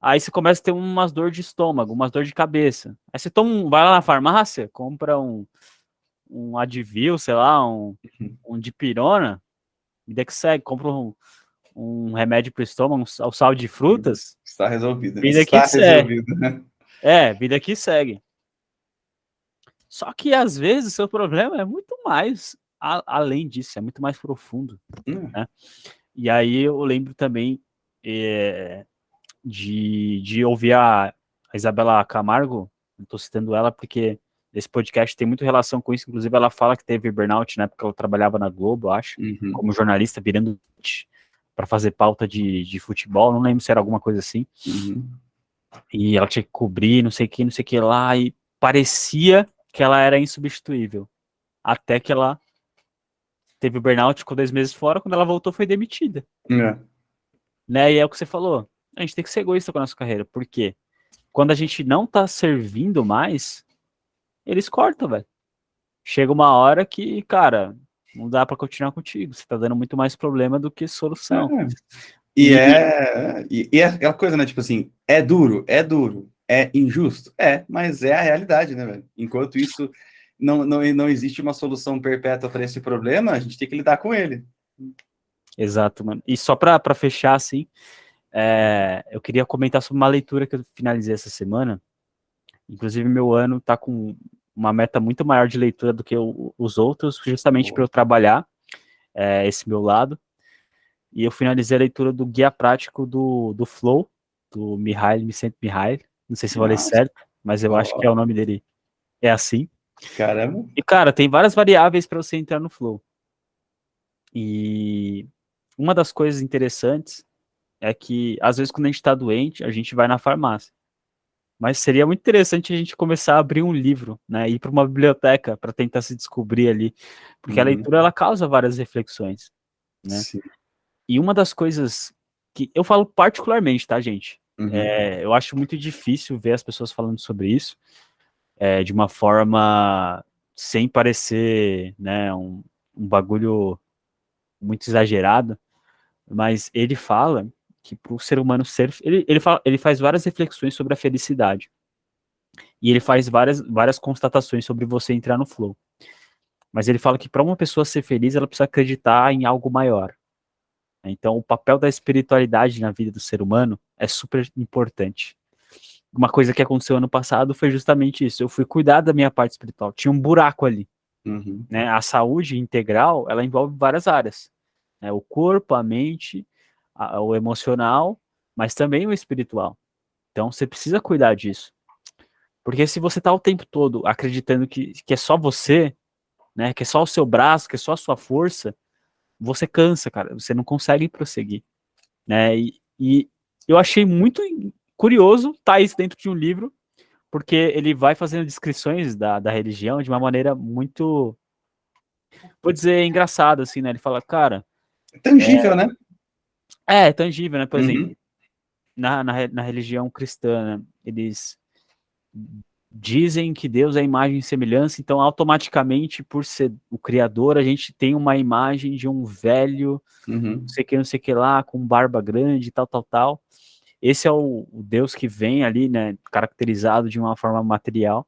Aí você começa a ter umas dor de estômago, umas dor de cabeça. Aí você vai lá na farmácia, compra um Advil, sei lá, um Dipirona, vida que segue, compra um remédio pro estômago, um sal de frutas, Está resolvido, né? vida que Está segue. resolvido, né? Vida que segue. Só que às vezes o seu problema é muito mais além disso, é muito mais profundo, né? E aí eu lembro também de ouvir a Isabela Camargo, eu tô citando ela porque esse podcast tem muita relação com isso, inclusive ela fala que teve burnout, né, porque ela trabalhava na Globo, acho, como jornalista, virando para fazer pauta de futebol, não lembro se era alguma coisa assim, e ela tinha que cobrir, não sei o que lá, e parecia que ela era insubstituível, até que ela teve burnout, ficou 2 meses fora, quando ela voltou foi demitida. Né, e é o que você falou, a gente tem que ser egoísta com a nossa carreira, por quê? Quando a gente não tá servindo mais, eles cortam, velho. Chega uma hora que, cara, não dá pra continuar contigo. Você tá dando muito mais problema do que solução. E é aquela coisa, né? Tipo assim, é duro, é injusto, mas é a realidade, né, velho? Enquanto isso não existe uma solução perpétua para esse problema, a gente tem que lidar com ele. Exato, mano. E só pra fechar, assim, eu queria comentar sobre uma leitura que eu finalizei essa semana. Inclusive, meu ano tá com uma meta muito maior de leitura do que os outros, justamente para eu trabalhar esse meu lado. E eu finalizei a leitura do Guia Prático do Flow, do Mihaly Csikszentmihalyi. Não sei se eu falei certo, mas eu acho que é o nome dele. É assim. Caramba. E, cara, tem várias variáveis para você entrar no Flow. E uma das coisas interessantes é que, às vezes, quando a gente está doente, a gente vai na farmácia. Mas seria muito interessante a gente começar a abrir um livro, né? Ir para uma biblioteca para tentar se descobrir ali. Porque a leitura, ela causa várias reflexões, né? Sim. E uma das coisas que eu falo particularmente, tá, gente? Eu acho muito difícil ver as pessoas falando sobre isso de uma forma sem parecer, né, um bagulho muito exagerado, mas ele fala que para o ser humano ser... Ele faz várias reflexões sobre a felicidade. E ele faz várias constatações sobre você entrar no flow. Mas ele fala que para uma pessoa ser feliz, ela precisa acreditar em algo maior. Então, o papel da espiritualidade na vida do ser humano é super importante. Uma coisa que aconteceu ano passado foi justamente isso. Eu fui cuidar da minha parte espiritual. Tinha um buraco ali. Né? A saúde integral, ela envolve várias áreas. Né? O corpo, a mente, o emocional, mas também o espiritual. Então, você precisa cuidar disso. Porque se você está o tempo todo acreditando que é só você, né, que é só o seu braço, que é só a sua força, você cansa, cara. Você não consegue prosseguir. Né? E eu achei muito curioso tá isso dentro de um livro, porque ele vai fazendo descrições da religião de uma maneira muito, vou dizer, engraçada, assim, né? Ele fala, cara... Tangível, né? É tangível, né? Por exemplo, na religião cristã, né? Eles dizem que Deus é imagem e semelhança, então automaticamente, por ser o criador, a gente tem uma imagem de um velho, não sei o que lá, com barba grande, tal. Esse é o Deus que vem ali, né, caracterizado de uma forma material.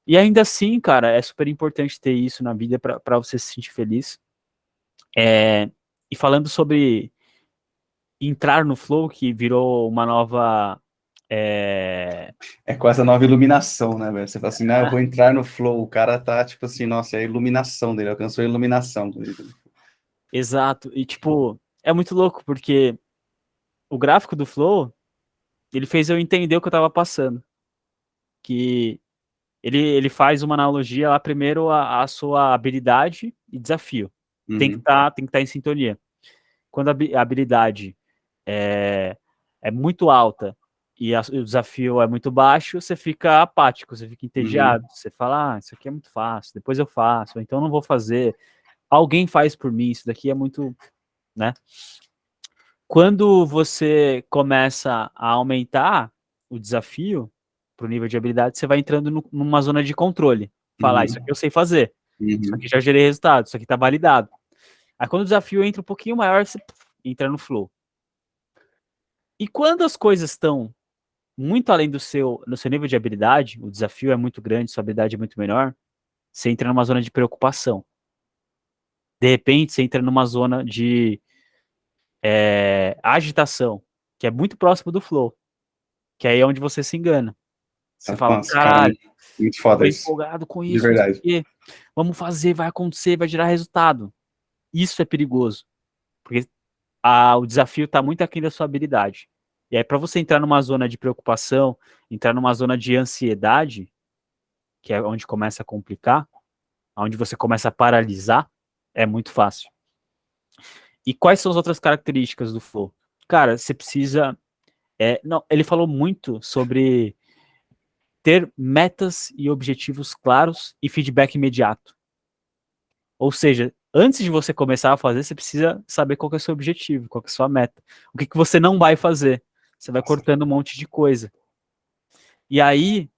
E ainda assim, cara, é super importante ter isso na vida para você se sentir feliz. E falando sobre entrar no flow, que virou uma nova... É quase a nova iluminação, né, velho? Você fala assim, eu vou entrar no flow. O cara tá, tipo assim, nossa, é a iluminação dele, alcançou a iluminação. Exato. E, tipo, é muito louco, porque o gráfico do flow, ele fez eu entender o que eu tava passando. Que ele faz uma analogia lá, primeiro, a sua habilidade e desafio. Tem que tá em sintonia. Quando a habilidade é muito alta e o desafio é muito baixo, você fica apático, você fica entediado. Você fala, isso aqui é muito fácil, depois eu faço, ou então eu não vou fazer. Alguém faz por mim, isso daqui é muito, né? Quando você começa a aumentar o desafio pro nível de habilidade, você vai entrando numa zona de controle. Falar, isso aqui eu sei fazer. Isso aqui já gerei resultado, isso aqui tá validado. Aí quando o desafio entra um pouquinho maior, você entra no flow. E quando as coisas estão muito além do no seu nível de habilidade, o desafio é muito grande, sua habilidade é muito menor, você entra numa zona de preocupação. De repente, você entra numa zona de agitação, que é muito próximo do flow, que aí é onde você se engana. Você fala, Nossa, cara, caralho, muito tô foda isso. empolgado com De isso, não sei o verdade. quê. Vamos fazer, vai acontecer, vai gerar resultado. Isso é perigoso, porque o desafio está muito aquém da sua habilidade. E aí, para você entrar numa zona de preocupação, entrar numa zona de ansiedade, que é onde começa a complicar, onde você começa a paralisar, é muito fácil. E quais são as outras características do flow? Cara, você precisa. Não, ele falou muito sobre ter metas e objetivos claros e feedback imediato. Ou seja, antes de você começar a fazer, você precisa saber qual que é o seu objetivo, qual que é a sua meta. O que você não vai fazer. Você vai cortando um monte de coisa. E aí,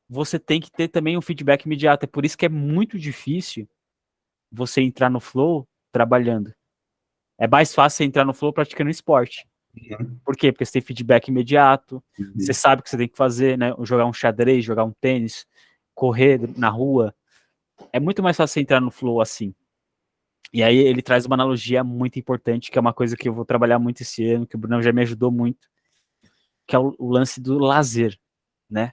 você tem que ter também um feedback imediato. É por isso que é muito difícil você entrar no flow trabalhando. É mais fácil você entrar no flow praticando esporte. Por quê? Porque você tem feedback imediato, você sabe o que você tem que fazer, né? Jogar um xadrez, jogar um tênis, correr na rua. É muito mais fácil você entrar no flow assim. E aí ele traz uma analogia muito importante, que é uma coisa que eu vou trabalhar muito esse ano, que o Bruno já me ajudou muito, que é o lance do lazer, né?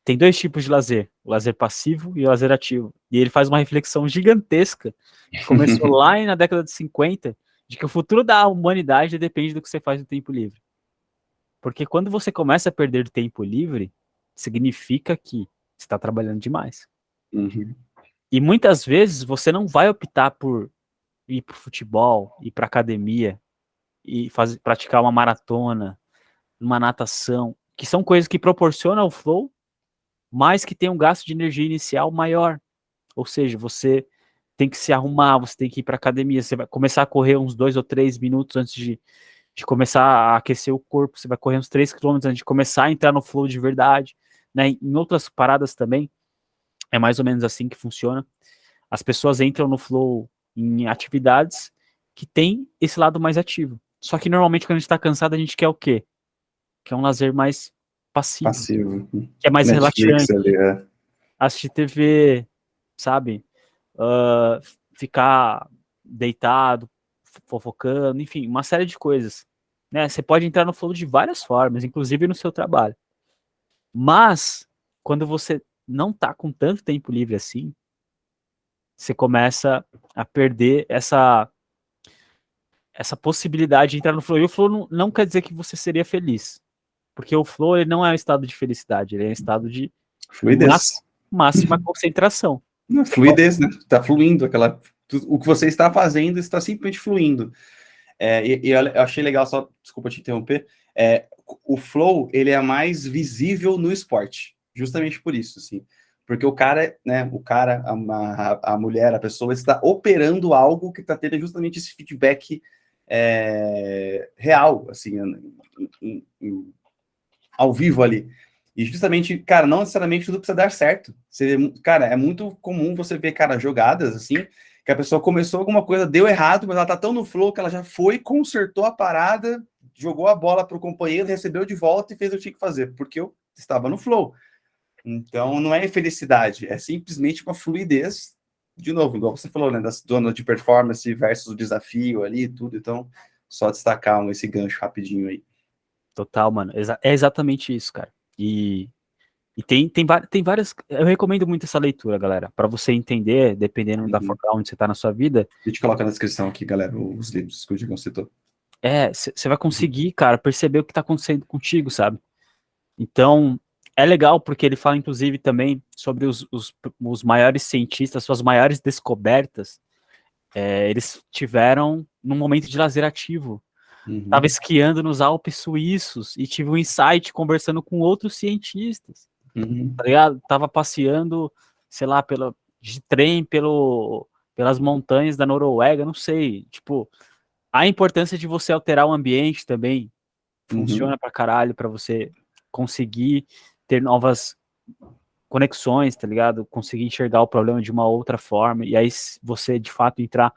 Tem dois tipos de lazer, o lazer passivo e o lazer ativo. E ele faz uma reflexão gigantesca, que começou lá na década de 50, de que o futuro da humanidade depende do que você faz no tempo livre. Porque quando você começa a perder tempo livre, significa que você está trabalhando demais. E muitas vezes você não vai optar por ir para o futebol, ir para academia, e praticar uma maratona, uma natação, que são coisas que proporcionam o flow, mas que tem um gasto de energia inicial maior. Ou seja, você tem que se arrumar, você tem que ir para academia, você vai começar a correr uns 2 ou 3 minutos antes de começar a aquecer o corpo, você vai correr uns 3 quilômetros antes de começar a entrar no flow de verdade. Né? Em outras paradas também, é mais ou menos assim que funciona. As pessoas entram no flow em atividades que tem esse lado mais ativo. Só que normalmente quando a gente tá cansado, a gente quer o quê? Quer um lazer mais passivo. Que é mais Netflix relaxante. ali, Assistir TV, sabe? Ficar deitado, fofocando, enfim, uma série de coisas. Né? Você pode entrar no flow de várias formas, inclusive no seu trabalho. Mas, quando você não tá com tanto tempo livre assim, você começa a perder essa possibilidade de entrar no flow. E o flow não quer dizer que você seria feliz. Porque o flow ele não é um estado de felicidade, ele é um estado de fluidez. máxima concentração. Fluidez, né? Tá fluindo, o que você está fazendo está simplesmente fluindo. E eu achei legal, só, desculpa te interromper, o flow, ele é mais visível no esporte, justamente por isso, assim. Porque o cara, né, a mulher, a pessoa está operando algo que está tendo justamente esse feedback real, assim, ao vivo ali. E justamente, cara, não necessariamente tudo precisa dar certo. Cara, é muito comum você ver, cara, jogadas assim, que a pessoa começou alguma coisa, deu errado, mas ela tá tão no flow que ela já foi, consertou a parada, jogou a bola pro companheiro, recebeu de volta e fez o que tinha que fazer, porque eu estava no flow. Então, não é felicidade, é simplesmente uma fluidez, de novo, igual você falou, né, das donas de performance versus o desafio ali, tudo. Então, só destacar esse gancho rapidinho aí. Total, mano. É exatamente isso, cara. E tem várias. Eu recomendo muito essa leitura, galera, para você entender, dependendo da forma onde você tá na sua vida. A gente coloca na descrição aqui, galera, os livros que o Digão citou. Você vai conseguir, cara, perceber o que tá acontecendo contigo, sabe? Então, é legal porque ele fala, inclusive, também sobre os maiores cientistas, suas maiores descobertas. Eles tiveram num momento de lazer ativo. Tava esquiando nos Alpes suíços e tive um insight conversando com outros cientistas. Tá ligado? Tava passeando, sei lá, de trem pelas montanhas da Noruega, não sei. Tipo, a importância de você alterar o ambiente também funciona pra caralho pra você conseguir ter novas conexões, tá ligado? Conseguir enxergar o problema de uma outra forma, e aí você, de fato, entrar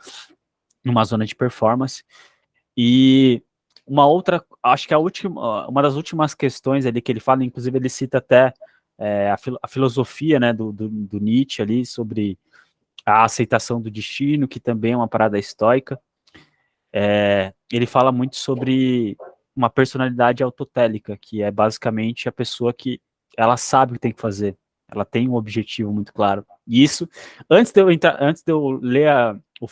numa zona de performance. E uma outra, acho que uma das últimas questões ali que ele fala, inclusive ele cita até a filosofia, né, do Nietzsche ali, sobre a aceitação do destino, que também é uma parada estoica. Ele fala muito sobre uma personalidade autotélica, que é basicamente a pessoa que ela sabe o que tem que fazer, ela tem um objetivo muito claro. E isso, antes de eu ler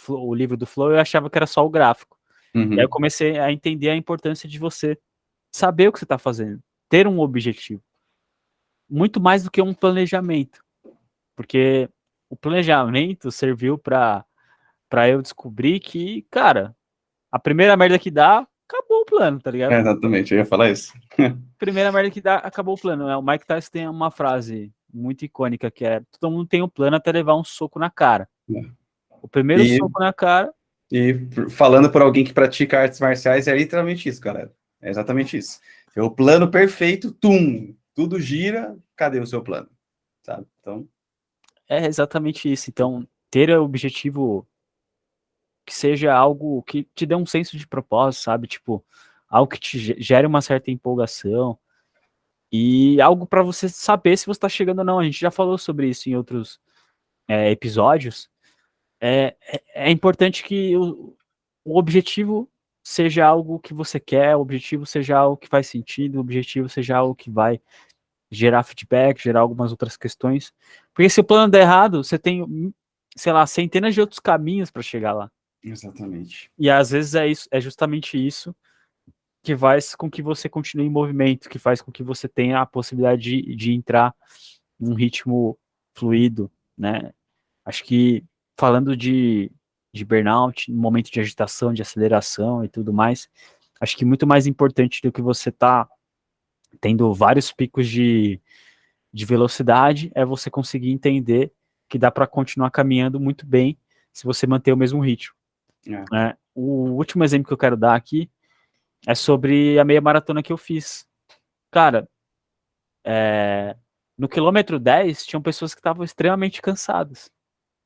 o livro do Flow, eu achava que era só o gráfico. E aí eu comecei a entender a importância de você saber o que você está fazendo, ter um objetivo. Muito mais do que um planejamento. Porque o planejamento serviu para eu descobrir que, cara, a primeira merda que dá, acabou o plano, tá ligado? Exatamente, eu ia falar isso. Primeira merda que dá, acabou o plano. O Mike Tyson tem uma frase muito icônica que é: todo mundo tem um plano até levar um soco na cara. O primeiro soco na cara. E falando por alguém que pratica artes marciais, é literalmente isso, galera. É exatamente isso. É o plano perfeito, tudo gira, cadê o seu plano? Sabe? Então... É exatamente isso. Então, ter o objetivo que seja algo que te dê um senso de propósito, sabe? Tipo, algo que te gere uma certa empolgação e algo para você saber se você está chegando ou não. A gente já falou sobre isso em outros episódios. É importante que o objetivo seja algo que você quer, o objetivo seja algo que faz sentido, o objetivo seja algo que vai gerar feedback, gerar algumas outras questões. Porque se o plano der errado, você tem, sei lá, centenas de outros caminhos para chegar lá. Exatamente. E às vezes é justamente isso que faz com que você continue em movimento, que faz com que você tenha a possibilidade de entrar num ritmo fluido, né? Acho que falando de burnout, no momento de agitação, de aceleração e tudo mais, acho que muito mais importante do que você tá tendo vários picos de velocidade é você conseguir entender que dá para continuar caminhando muito bem se você manter o mesmo ritmo. O último exemplo que eu quero dar aqui é sobre a meia maratona que eu fiz. Cara, no quilômetro 10, tinham pessoas que estavam extremamente cansadas.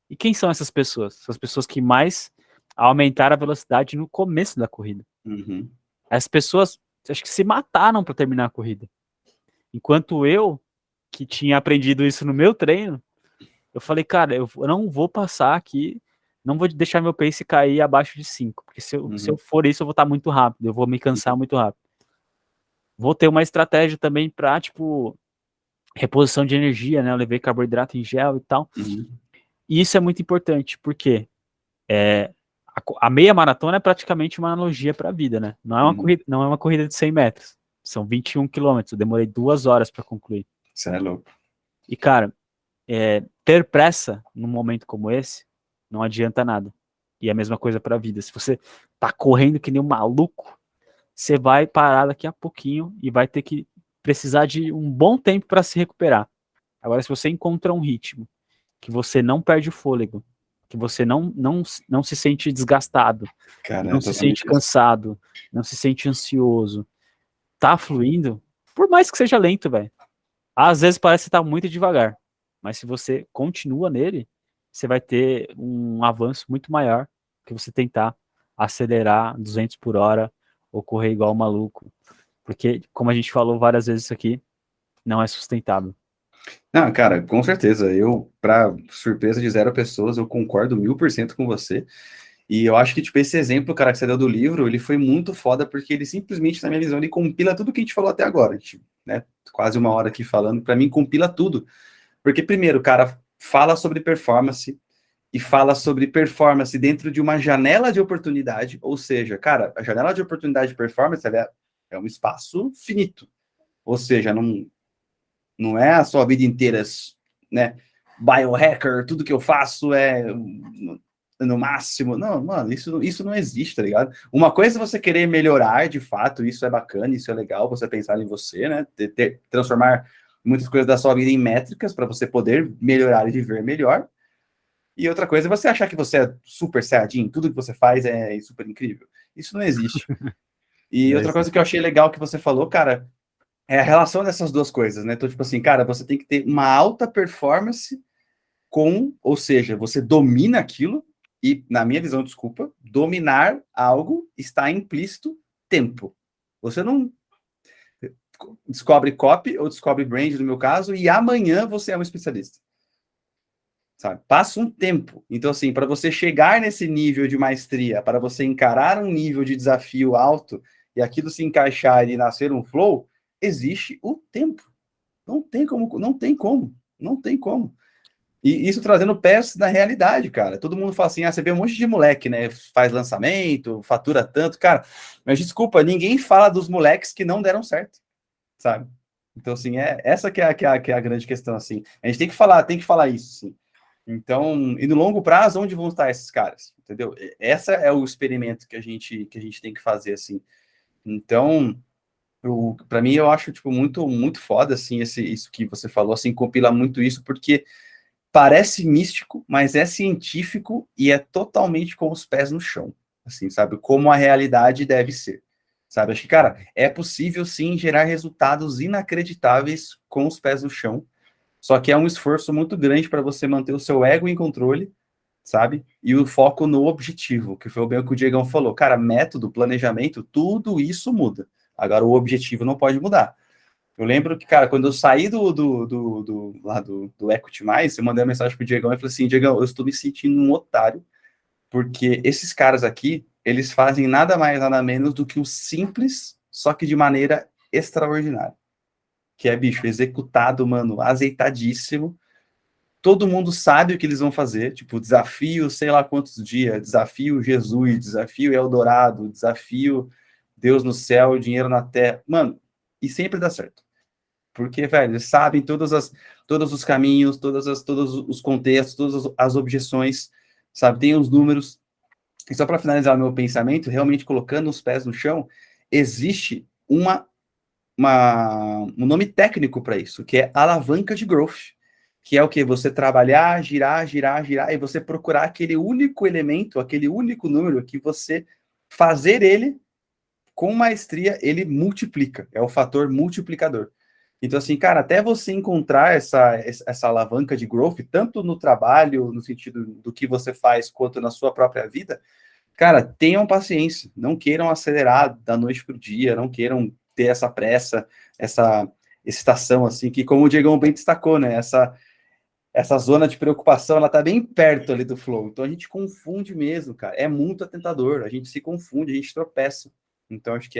E quem são essas pessoas? São as pessoas que mais aumentaram a velocidade no começo da corrida. As pessoas, acho que se mataram para terminar a corrida. Enquanto eu, que tinha aprendido isso no meu treino, eu falei, cara, eu não vou passar aqui, não vou deixar meu pace cair abaixo de 5, porque se eu for isso, eu vou estar muito rápido, eu vou me cansar muito rápido. Vou ter uma estratégia também para, tipo, reposição de energia, né? Eu levei carboidrato em gel e tal. E isso é muito importante, porque a meia maratona é praticamente uma analogia para a vida, né? Não é uma corrida de 100 metros, são 21 quilômetros, eu demorei 2 horas para concluir. Isso é louco. E, cara, ter pressa num momento como esse não adianta nada. E é a mesma coisa para a vida. Se você tá correndo que nem um maluco, você vai parar daqui a pouquinho e vai ter que precisar de um bom tempo para se recuperar. Agora, se você encontra um ritmo que você não perde o fôlego, que você não se sente desgastado, Cara, não se sente cansado, não se sente ansioso, tá fluindo, por mais que seja lento, velho. Às vezes parece que tá muito devagar, mas se você continua nele, você vai ter um avanço muito maior que você tentar acelerar 200 por hora ou correr igual maluco. Porque, como a gente falou várias vezes isso aqui, não é sustentável. Não, cara, com certeza. Eu, para surpresa de 0 pessoas, eu concordo 1000% com você. E eu acho que, tipo, esse exemplo, cara, que você deu do livro, ele foi muito foda, porque ele simplesmente, na minha visão, ele compila tudo que a gente falou até agora. A gente, né, quase 1 hora aqui falando, para mim, compila tudo. Porque, primeiro, o cara fala sobre performance, e fala sobre performance dentro de uma janela de oportunidade, ou seja, cara, a janela de oportunidade de performance é um espaço finito. Ou seja, não é a sua vida inteira, né? Biohacker, tudo que eu faço é no máximo. Não, mano, isso não existe, tá ligado? Uma coisa é você querer melhorar, de fato, isso é bacana, isso é legal, você pensar em você, né? Transformar muitas coisas da sua vida em métricas para você poder melhorar e viver melhor. E outra coisa é você achar que você é super certinho, tudo que você faz é super incrível. Isso não existe. E outra coisa que eu achei legal que você falou, cara, É a relação dessas duas coisas, né? Então, tipo assim, cara, você tem que ter uma alta performance ou seja, você domina aquilo, e, na minha visão, desculpa, dominar algo está implícito tempo. Você não descobre copy ou descobre brand, no meu caso, e amanhã você é um especialista. Sabe? Passa um tempo. Então, assim, para você chegar nesse nível de maestria, para você encarar um nível de desafio alto e aquilo se encaixar e nascer um flow, existe o tempo. Não tem como, não tem como, não tem como. E isso trazendo pés da realidade, cara. Todo mundo fala assim, você vê um monte de moleque, né? Faz lançamento, fatura tanto, cara. Mas desculpa, ninguém fala dos moleques que não deram certo, sabe? Então, assim, essa que é a grande questão, assim. A gente tem que falar isso, sim. Então, e no longo prazo, onde vão estar esses caras? Entendeu? Essa é o experimento que a gente tem que fazer, assim. Então, para mim, eu acho, tipo, muito, muito foda, assim, isso que você falou, assim, compila muito isso, porque parece místico, mas é científico e é totalmente com os pés no chão, assim, sabe? Como a realidade deve ser, sabe? Acho que, cara, é possível, sim, gerar resultados inacreditáveis com os pés no chão, só que é um esforço muito grande para você manter o seu ego em controle, sabe? E o foco no objetivo, que foi bem o que o Diegão falou. Cara, método, planejamento, tudo isso muda. Agora, o objetivo não pode mudar. Eu lembro que, cara, quando eu saí do Equity Mais, eu mandei uma mensagem pro Diegão e falei assim, Diegão, eu estou me sentindo um otário, porque esses caras aqui, eles fazem nada mais, nada menos do que o simples, só que de maneira extraordinária. Que é, bicho, executado, mano, azeitadíssimo. Todo mundo sabe o que eles vão fazer, tipo, desafio, sei lá quantos dias, desafio Jesus, desafio Eldorado, desafio Deus no céu, dinheiro na terra. Mano, e sempre dá certo. Porque, velho, eles sabem todos os caminhos, todos os contextos, todas as objeções, sabe? Tem os números. E só para finalizar o meu pensamento, realmente colocando os pés no chão, existe um nome técnico para isso, que é alavanca de growth, que é o que? Você trabalhar, girar, girar, girar, e você procurar aquele único elemento, aquele único número que você fazer ele com maestria, ele multiplica, é o fator multiplicador. Então, assim, cara, até você encontrar essa alavanca de growth, tanto no trabalho, no sentido do que você faz, quanto na sua própria vida, cara, tenham paciência, não queiram acelerar da noite para o dia, não queiram ter essa pressa, essa excitação, assim, que como o Diegão bem destacou, né, essa zona de preocupação, ela tá bem perto ali do flow, então a gente confunde mesmo, cara, é muito atentador, a gente se confunde, a gente tropeça, então acho que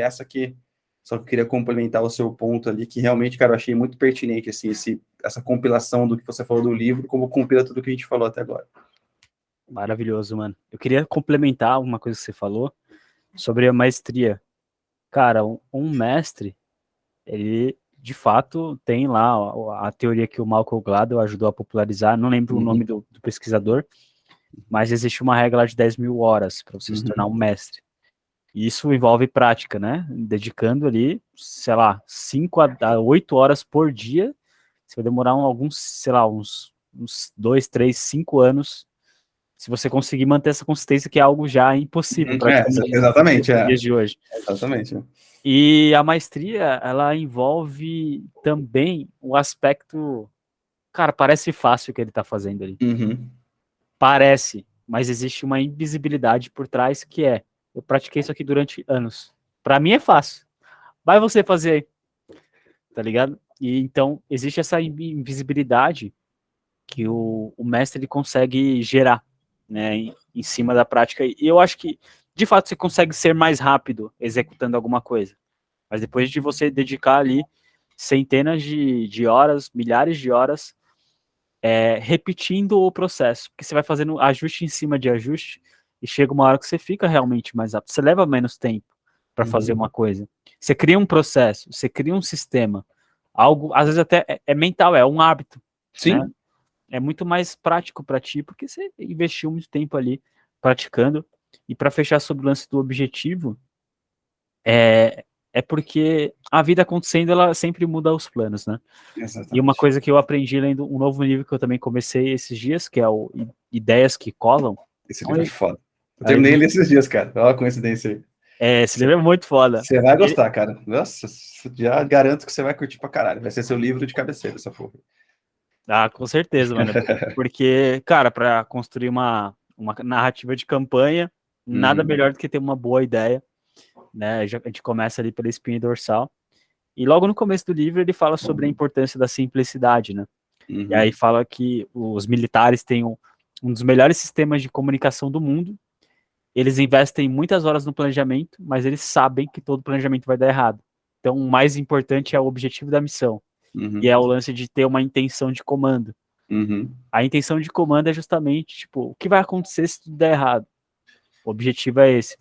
só que eu queria complementar o seu ponto ali, que realmente, cara, eu achei muito pertinente, assim, essa compilação do que você falou do livro, como compila tudo que a gente falou até agora. Maravilhoso, mano. Eu queria complementar uma coisa que você falou sobre a maestria. Cara, um mestre, ele de fato tem lá a teoria que o Malcolm Gladwell ajudou a popularizar, não lembro o nome do pesquisador, mas existe uma regra lá de 10 mil horas para você se tornar um mestre. E isso envolve prática, né? Dedicando ali, sei lá, 5 a 8 horas por dia. Você vai demorar alguns, sei lá, uns 2, 3, 5 anos se você conseguir manter essa consistência, que é algo já impossível praticamente Exatamente, nos dias de hoje. Exatamente. E a maestria, ela envolve também o aspecto, cara, parece fácil o que ele tá fazendo ali. Parece, mas existe uma invisibilidade por trás que eu pratiquei isso aqui durante anos. Para mim é fácil. Vai você fazer aí, tá ligado? E então existe essa invisibilidade que o mestre ele consegue gerar, né, em cima da prática. E eu acho que, de fato, você consegue ser mais rápido executando alguma coisa. Mas depois de você dedicar ali centenas de horas, milhares de horas, repetindo o processo, porque você vai fazendo ajuste em cima de ajuste e chega uma hora que você fica realmente mais rápido. Você leva menos tempo para fazer uma coisa. Você cria um processo, você cria um sistema, algo, às vezes até é mental, é um hábito. Sim. Né? É muito mais prático para ti, porque você investiu muito tempo ali praticando. E para fechar sobre o lance do objetivo, é porque a vida acontecendo, ela sempre muda os planos, né? Exatamente. E uma coisa que eu aprendi lendo um novo livro que eu também comecei esses dias, que é o Ideias que Colam. Esse livro é foda. Eu terminei ele esses dias, cara. Olha a coincidência aí. Esse livro é muito foda. Você vai gostar, cara. Nossa, já garanto que você vai curtir pra caralho. Vai ser seu livro de cabeceira, essa porra. Ah, com certeza, mano. Porque, cara, para construir uma narrativa de campanha, nada Uhum, melhor do que ter uma boa ideia, né? A gente começa ali pela espinha dorsal. E logo no começo do livro ele fala sobre a importância da simplicidade, né? E aí uhum, fala que os militares têm um dos melhores sistemas de comunicação do mundo. Eles investem muitas horas no planejamento, mas eles sabem que todo planejamento vai dar errado. Então, o mais importante é o objetivo da missão. E uhum, é o lance de ter uma intenção de comando. uhum, A intenção de comando é justamente, tipo, o que vai acontecer se tudo der errado? O objetivo é esse.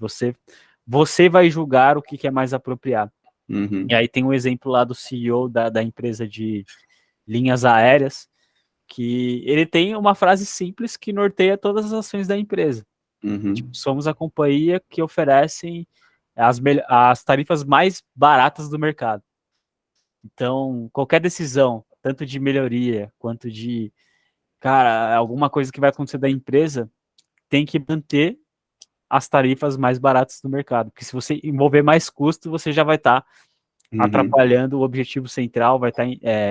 Você vai julgar o que é mais apropriado. uhum, E aí tem um exemplo lá do CEO da empresa de linhas aéreas, que ele tem uma frase simples que norteia todas as ações da empresa. Tipo, uhum, somos a companhia que oferecem as tarifas mais baratas do mercado. Então, qualquer decisão, tanto de melhoria quanto de, cara, alguma coisa que vai acontecer da empresa, tem que manter as tarifas mais baratas do mercado. Porque se você envolver mais custo, você já vai estar uhum. atrapalhando o objetivo central, vai estar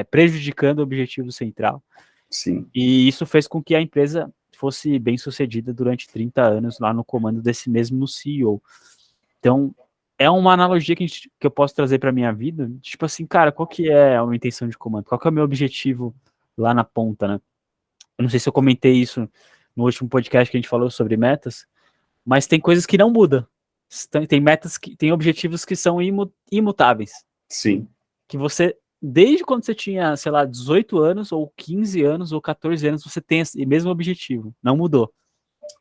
prejudicando o objetivo central. Sim, E isso fez com que a empresa fosse bem sucedida durante 30 anos lá no comando desse mesmo CEO. Então, é uma analogia que eu posso trazer para minha vida. Tipo assim, cara, qual que é a minha intenção de comando? Qual que é o meu objetivo lá na ponta, né? Eu não sei se eu comentei isso no último podcast que a gente falou sobre metas, mas tem coisas que não mudam. Tem metas tem objetivos que são imutáveis. sim. Que você, desde quando você tinha, sei lá, 18 anos, ou 15 anos, ou 14 anos, você tem esse mesmo objetivo. Não mudou.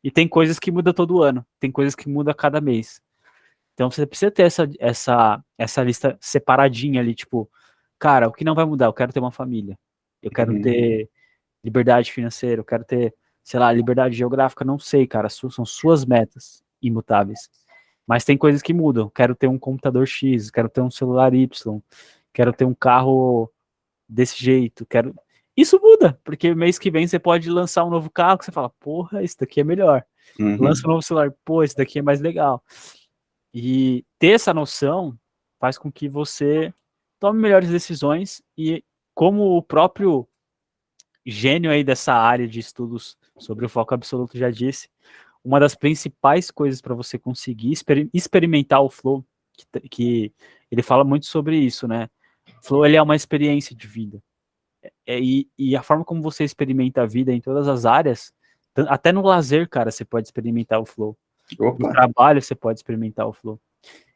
E tem coisas que mudam todo ano. Tem coisas que mudam a cada mês. Então você precisa ter essa lista separadinha ali, tipo, cara, o que não vai mudar? Eu quero ter uma família. Eu quero Uhum, ter liberdade financeira, eu quero ter, sei lá, liberdade geográfica, não sei, cara, são suas metas imutáveis. Mas tem coisas que mudam. Quero ter um computador X, quero ter um celular Y, quero ter um carro desse jeito, quero. Isso muda, porque mês que vem você pode lançar um novo carro que você fala, porra, esse daqui é melhor. Lança uhum, um novo celular, pô, esse daqui é mais legal. E ter essa noção faz com que você tome melhores decisões e como o próprio gênio aí dessa área de estudos sobre o foco absoluto já disse, uma das principais coisas para você conseguir experimentar o flow, que ele fala muito sobre isso, né? Flow ele é uma experiência de vida. E a forma como você experimenta a vida em todas as áreas, até no lazer, cara, você pode experimentar o flow. No Opa. trabalho, você pode experimentar o flow.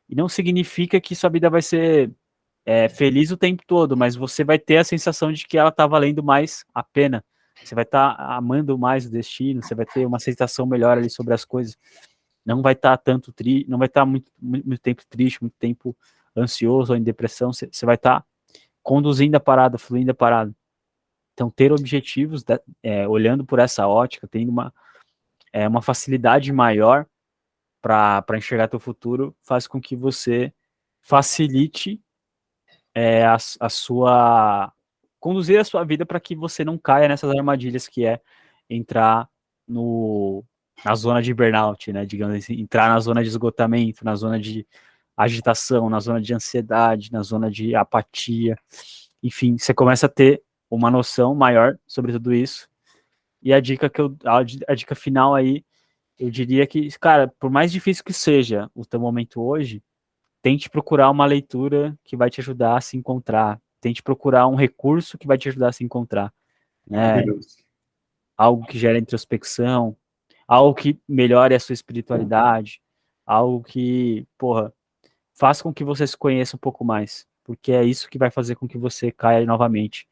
E não significa que sua vida vai ser feliz o tempo todo, mas você vai ter a sensação de que ela tá valendo mais a pena. Você vai estar amando mais o destino, você vai ter uma sensação melhor ali sobre as coisas. Não vai estar tanto triste, não vai estar muito tempo triste, muito tempo ansioso ou em depressão. Você vai estar conduzindo a parada, fluindo a parada. Então, ter objetivos, olhando por essa ótica, tendo uma facilidade maior para enxergar teu futuro, faz com que você facilite a sua conduzir a sua vida para que você não caia nessas armadilhas que é entrar no na zona de burnout, né, digamos assim, entrar na zona de esgotamento, na zona de agitação, na zona de ansiedade, na zona de apatia. Enfim, você começa a ter uma noção maior sobre tudo isso. E a dica final aí, eu diria que, cara, por mais difícil que seja o teu momento hoje, tente procurar uma leitura que vai te ajudar a se encontrar. Tente procurar um recurso que vai te ajudar a se encontrar, né? Maravilhoso. Algo que gere introspecção, algo que melhore a sua espiritualidade, algo que, porra, faça com que você se conheça um pouco mais, porque é isso que vai fazer com que você caia novamente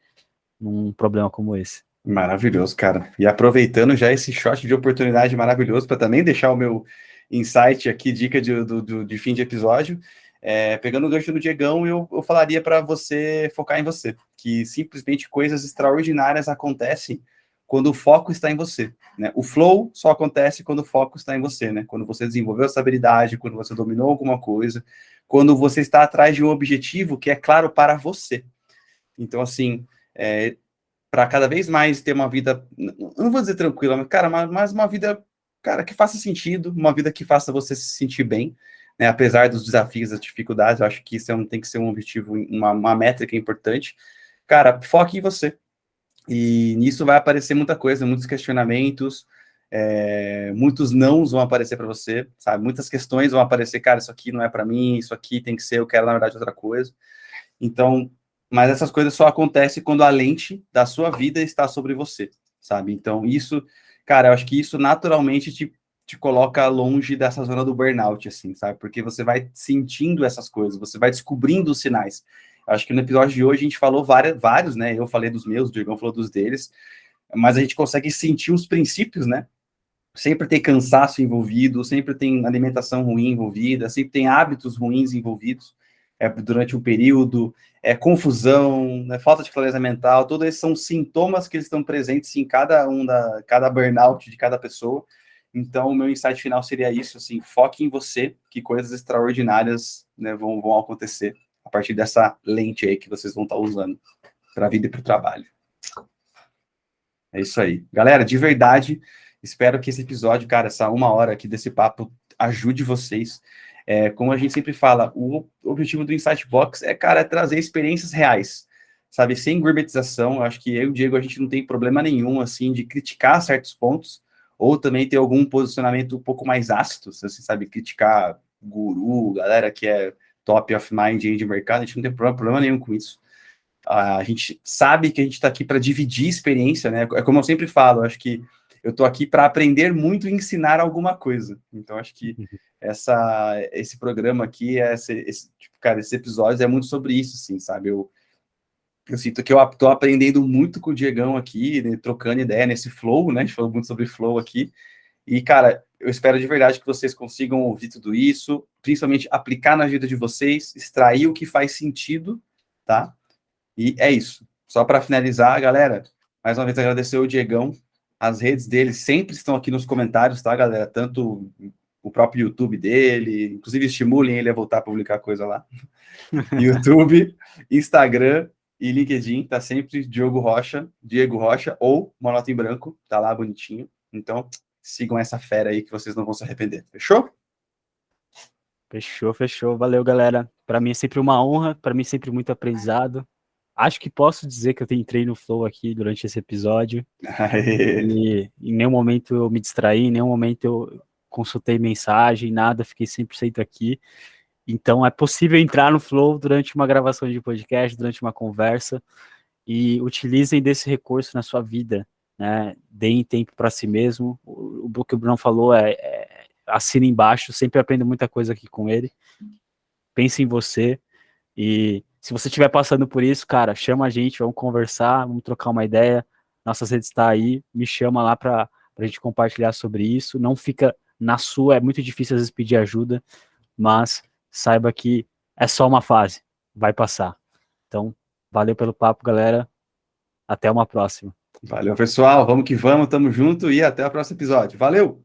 num problema como esse. Maravilhoso, cara. E aproveitando já esse shot de oportunidade maravilhoso para também deixar o meu insight aqui, dica de fim de episódio. Pegando o gancho do Diegão, eu falaria para você focar em você, que simplesmente coisas extraordinárias acontecem quando o foco está em você, né? O flow só acontece quando o foco está em você, né? Quando você desenvolveu essa habilidade, quando você dominou alguma coisa, quando você está atrás de um objetivo que é claro para você. Então, assim, para cada vez mais ter uma vida, não vou dizer tranquila, mas, cara, mas uma vida, cara, que faça sentido, uma vida que faça você se sentir bem, né? Apesar dos desafios, das dificuldades, eu acho que isso tem que ser um objetivo, uma métrica importante. Cara, foque em você. E nisso vai aparecer muita coisa, muitos questionamentos, muitos nãos vão aparecer para você, sabe? Muitas questões vão aparecer, cara, isso aqui não é para mim, isso aqui tem que ser, eu quero, na verdade, outra coisa. Então, mas essas coisas só acontecem quando a lente da sua vida está sobre você, sabe? Então, isso, cara, eu acho que isso naturalmente te coloca longe dessa zona do burnout, assim, sabe? Porque você vai sentindo essas coisas, você vai descobrindo os sinais. Eu acho que no episódio de hoje a gente falou vários, né? Eu falei dos meus, o Diegão falou dos deles, mas a gente consegue sentir os princípios, né? Sempre tem cansaço envolvido, sempre tem alimentação ruim envolvida, sempre tem hábitos ruins envolvidos durante um período, confusão, né, falta de clareza mental, todos esses são sintomas que eles estão presentes em cada burnout de cada pessoa. Então, o meu insight final seria isso, assim, foque em você, que coisas extraordinárias, né, vão acontecer a partir dessa lente aí que vocês vão estar usando para a vida e para o trabalho. É isso aí. Galera, de verdade, espero que esse episódio, cara, essa 1 hora aqui desse papo ajude vocês. Como a gente sempre fala, o objetivo do Insight Box cara, trazer experiências reais, sabe? Sem gourmetização. Eu acho que eu e o Diego, a gente não tem problema nenhum, assim, de criticar certos pontos, ou também ter algum posicionamento um pouco mais ácido, se você sabe, criticar guru, galera que é top of mind aí de mercado, a gente não tem problema nenhum com isso. A gente sabe que a gente está aqui para dividir experiência, né? É como eu sempre falo, acho que eu estou aqui para aprender muito e ensinar alguma coisa. Então, acho que esse programa aqui, cara, esses episódios é muito sobre isso, assim, sabe? Eu sinto que eu estou aprendendo muito com o Diegão aqui, né, trocando ideia nesse flow, né? A gente falou muito sobre flow aqui. E, cara, eu espero de verdade que vocês consigam ouvir tudo isso, principalmente aplicar na vida de vocês, extrair o que faz sentido, tá? E é isso. Só para finalizar, galera, mais uma vez agradecer o Diegão. As redes dele sempre estão aqui nos comentários, tá, galera? Tanto o próprio YouTube dele, inclusive estimulem ele a voltar a publicar coisa lá. YouTube, Instagram e LinkedIn, tá sempre Diego Rocha ou Monota em Branco, tá lá bonitinho. Então, sigam essa fera aí que vocês não vão se arrepender. Fechou? Fechou. Valeu, galera. Para mim é sempre uma honra, para mim é sempre muito aprendizado. Acho que posso dizer que eu entrei no flow aqui durante esse episódio. E em nenhum momento eu me distraí, em nenhum momento eu consultei mensagem, nada, fiquei 100% aqui. Então é possível entrar no flow durante uma gravação de podcast, durante uma conversa, e utilizem desse recurso na sua vida, né? Deem tempo para si mesmo. O que o Bruno falou assina embaixo, sempre aprendo muita coisa aqui com ele. Pense em você. E se você estiver passando por isso, cara, chama a gente, vamos conversar, vamos trocar uma ideia. Nossas redes estão aí, me chama lá para a gente compartilhar sobre isso. Não fica na sua, é muito difícil às vezes pedir ajuda, mas saiba que é só uma fase, vai passar. Então, valeu pelo papo, galera. Até uma próxima. Valeu, pessoal. Vamos que vamos, tamo junto e até o próximo episódio. Valeu!